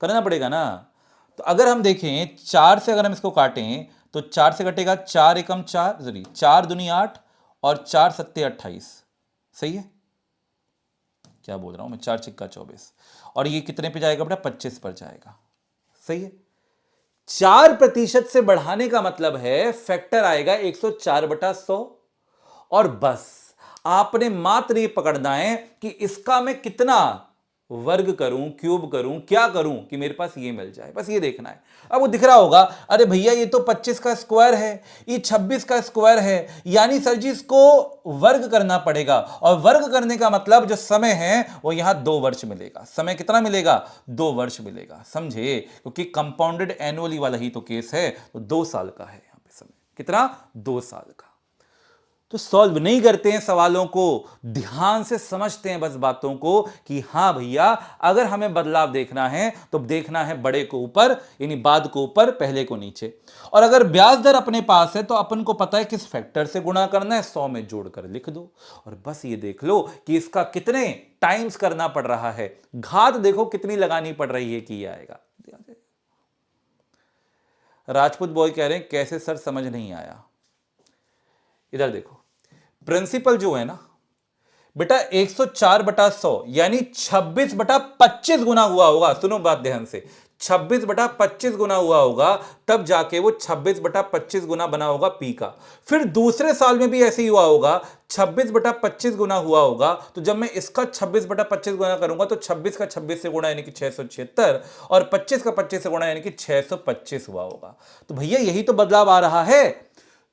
करना पड़ेगा ना। तो अगर हम देखें 4 से अगर हम इसको काटें तो 4 से कटेगा 4 एकम 4, सॉरी 4 दूनी 8 और 4 सत्ते 28, सही है। क्या बोल रहा हूं मैं, 4 छिक्का 24, और ये कितने पे जाएगा बेटा? 25 पर जाएगा, सही है। 4% से बढ़ाने का मतलब है फैक्टर आएगा 104/100, और बस आपने मात्र ये पकड़ना है कि इसका मैं कितना वर्ग करूं, क्यूब करूं, क्या करूं कि मेरे पास ये मिल जाए, बस ये देखना है। अब वो दिख रहा होगा, अरे भैया ये तो 25 का स्क्वायर है, ये 26 का स्क्वायर है, यानी सर जी इसको वर्ग करना पड़ेगा, और वर्ग करने का मतलब जो समय है वो यहां 2 वर्ष मिलेगा। समय कितना मिलेगा? 2 वर्ष मिलेगा, समझे? क्योंकि कंपाउंडेड एनुअली वाला ही तो केस है, तो 2 साल का है यहां पे समय। कितना? 2 साल का। तो सॉल्व नहीं करते हैं सवालों को, ध्यान से समझते हैं बस बातों को कि हां भैया अगर हमें बदलाव देखना है तो देखना है बड़े को ऊपर, यानी बाद को ऊपर, पहले को नीचे। और अगर ब्याज दर अपने पास है तो अपन को पता है किस फैक्टर से गुणा करना है, 100 में जोड़कर लिख दो, और बस ये देख लो कि इसका कितने टाइम्स करना पड़ रहा है, घात देखो कितनी लगानी पड़ रही है कि ये आएगा। राजपूत बॉय कह रहे हैं कैसे सर, समझ नहीं आया। इधर देखो, प्रिंसिपल जो है ना बेटा 104/100 यानी 26/25 गुना हुआ होगा। सुनो बात ध्यान से, 26/25 गुना हुआ होगा, तब जाके वो 26/25 गुना बना होगा पी का। फिर दूसरे साल में भी ऐसे ही हुआ होगा, 26/25 गुना हुआ होगा, तो जब मैं इसका 26/25 गुना करूंगा तो 26 का 26 से गुणा यानी कि 676, और 25 का 25 से गुणा यानी कि 625 हुआ होगा। तो भैया यही तो बदलाव आ रहा है।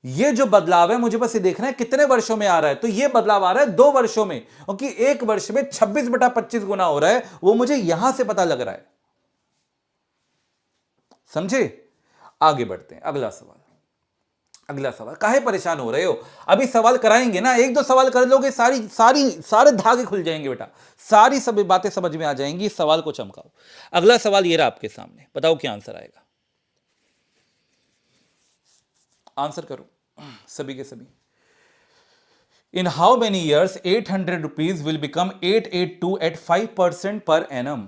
ये जो बदलाव है मुझे बस ये देखना है कितने वर्षों में आ रहा है। तो ये बदलाव आ रहा है 2 वर्षों में, क्योंकि एक वर्ष में 26/25 गुना हो रहा है, वो मुझे यहां से पता लग रहा है, समझे? आगे बढ़ते हैं, अगला सवाल। अगला सवाल, काहे परेशान हो रहे हो? अभी सवाल कराएंगे ना, 1-2 सवाल कर लोगे, सारे धागे खुल जाएंगे बेटा, सारी सभी बातें समझ में आ जाएंगी। इस सवाल को चमकाओ। अगला सवाल ये रहा आपके सामने, बताओ क्या आंसर आएगा? आंसर करो सभी के सभी। In how many years 800 rupees will become 882 at 5% per annum?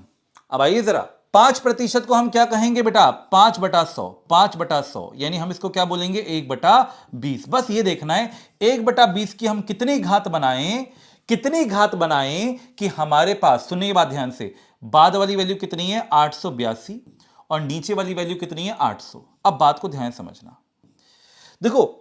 अब आइए जरा, 5% को हम क्या कहेंगे बेटा? 5/100, 5/100 यानी हम इसको क्या बोलेंगे? 1/20। बस ये देखना है 1/20 की हम कितनी घात बनाएं, कितनी घात बनाएं कि हमारे पास, सुनिए बात ध्यान से, बाद वाली वैल्यू कितनी है? 882, और नीचे वाली वैल्यू कितनी है? 800। अब बात को ध्यान समझना, देखो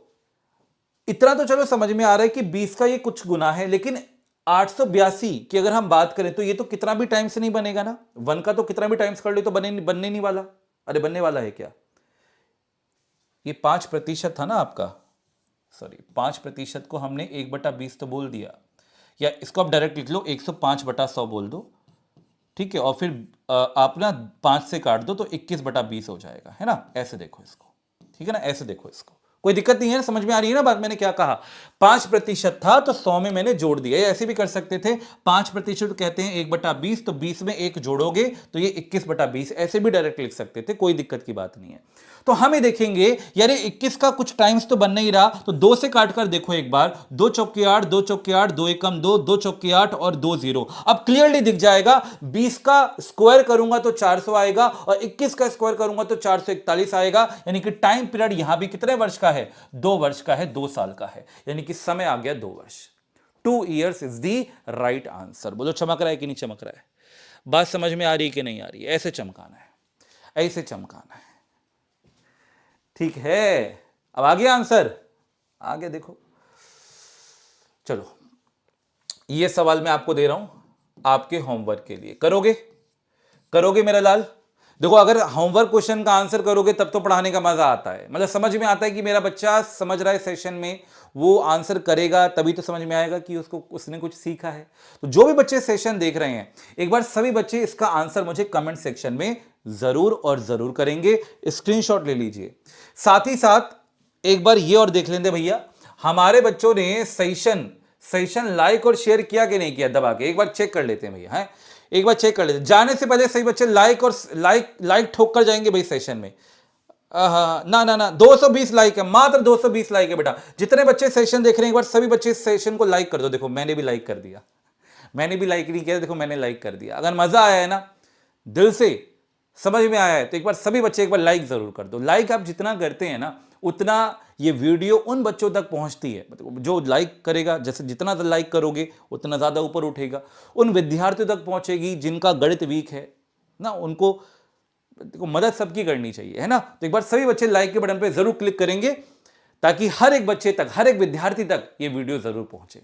इतना तो चलो समझ में आ रहा है कि 20 का ये कुछ गुना है, लेकिन 882 की अगर हम बात करें तो ये तो कितना भी टाइम्स नहीं बनेगा ना। 1 का तो कितना भी टाइम्स कर ले तो बनने नहीं वाला। अरे बनने वाला है क्या? ये 5% था ना आपका, सॉरी 5% को हमने 1/20 तो बोल दिया, या इसको आप डायरेक्ट लिख लो 105/100 बोल दो, ठीक है, और फिर आप ना 5 से काट दो तो 21/20 हो जाएगा, है ना? ऐसे देखो इसको, ठीक है ना, ऐसे देखो इसको, कोई दिक्कत नहीं है, समझ में आ रही है ना बात मैंने क्या कहा? 5% था तो 100 में मैंने जोड़ दिया। ऐसे भी कर सकते थे, 5% कहते हैं 1/20, तो 20 में 1 जोड़ोगे तो ये 21/20, ऐसे भी डायरेक्ट लिख सकते थे, कोई दिक्कत की बात नहीं है। तो हम ये देखेंगे यार 21 का कुछ टाइम्स तो बन नहीं रहा, तो 2 से काट कर देखो एक बार, 2 चौके 8, 2 चौके 8, 2 एकम 2, 2 चौके 8 और 2 0। अब क्लियरली दिख जाएगा, 20 का स्क्वायर करूंगा तो 400 आएगा, और 21 का स्क्वायर करूंगा तो 441 आएगा, यानी कि टाइम पीरियड यहां भी कितने वर्ष का है? 2 वर्ष का है, 2 साल का है, यानी कि समय आ गया 2 वर्ष। 2 years is the right answer. बोलो चमक रहा है कि नहीं चमक रहा है? बात समझ में आ रही है कि नहीं आ रही है? ऐसे चमकाना है, ऐसे चमकाना है, ठीक है। अब आ गया आंसर, आगे देखो, चलो ये सवाल मैं आपको दे रहा हूं आपके होमवर्क के लिए, करोगे? करोगे मेरा लाल? देखो अगर होमवर्क क्वेश्चन का आंसर करोगे तब तो पढ़ाने का मजा आता है, मतलब समझ में आता है कि मेरा बच्चा समझ रहा है सेशन में, वो आंसर करेगा तभी तो समझ में आएगा कि उसने कुछ सीखा है। तो जो भी बच्चे सेशन देख रहे हैं, एक बार सभी बच्चे इसका आंसर मुझे कमेंट सेक्शन में जरूर और जरूर करेंगे, स्क्रीनशॉट ले लीजिए। साथ ही साथ एक बार ये और देख लेंगे भैया, हमारे बच्चों ने सेशन लाइक और शेयर किया कि नहीं किया, दबा के एक बार चेक कर लेते हैं भैया। है, एक बार चेक कर लेते हैं। जाने से पहले सही बच्चे लाइक और लाइक ठोक कर जाएंगे भाई सेशन में। ना 220 लाइक है, मात्र 220 लाइक है बेटा। जितने बच्चे सेशन देख रहे हैं एक बार सभी बच्चे इस सेशन को लाइक कर दो। देखो मैंने भी लाइक कर दिया, मैंने भी लाइक नहीं किया, देखो मैंने लाइक कर दिया। अगर मजा आया है ना, दिल से समझ में आया है, तो एक बार सभी बच्चे एक बार लाइक जरूर कर दो। लाइक आप जितना करते हैं ना, उतना ये वीडियो उन बच्चों तक पहुंचती है। मतलब जो लाइक करेगा, जैसे जितना लाइक करोगे उतना ज्यादा ऊपर उठेगा। उन विद्यार्थियों तक पहुंचेगी जिनका गणित वीक है ना, उनको देखो मदद सबकी करनी चाहिए, है ना। तो एक बार सभी बच्चे लाइक के बटन पे जरूर क्लिक करेंगे, ताकि हर एक बच्चे तक, हर एक विद्यार्थी तक ये वीडियो जरूर पहुंचे।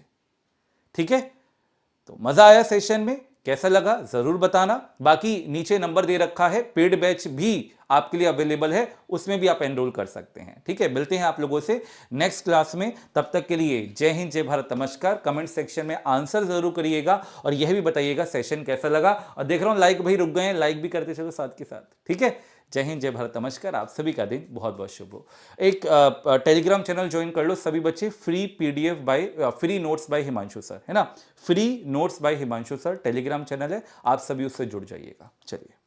ठीक है, तो मजा आया सेशन में, कैसा लगा जरूर बताना। बाकी नीचे नंबर दे रखा है, पेड बैच भी आपके लिए अवेलेबल है, उसमें भी आप एनरोल कर सकते हैं। ठीक है, मिलते हैं आप लोगों से नेक्स्ट क्लास में। तब तक के लिए जय हिंद, जय भारत, नमस्कार। कमेंट सेक्शन में आंसर जरूर करिएगा और यह भी बताइएगा सेशन कैसा लगा। और देख रहा हूं लाइक भाई रुक गए हैं, लाइक भी करते चलो साथ के साथ। ठीक है, जय हिंद, जय भारत, नमस्कार। आप सभी का दिन बहुत बहुत शुभ हो। एक टेलीग्राम चैनल ज्वाइन कर लो सभी बच्चे, free PDF by free notes by Himanshu sir, है ना। Free notes by Himanshu sir Telegram channel है, आप सभी उससे जुड़ जाइएगा। चलिए।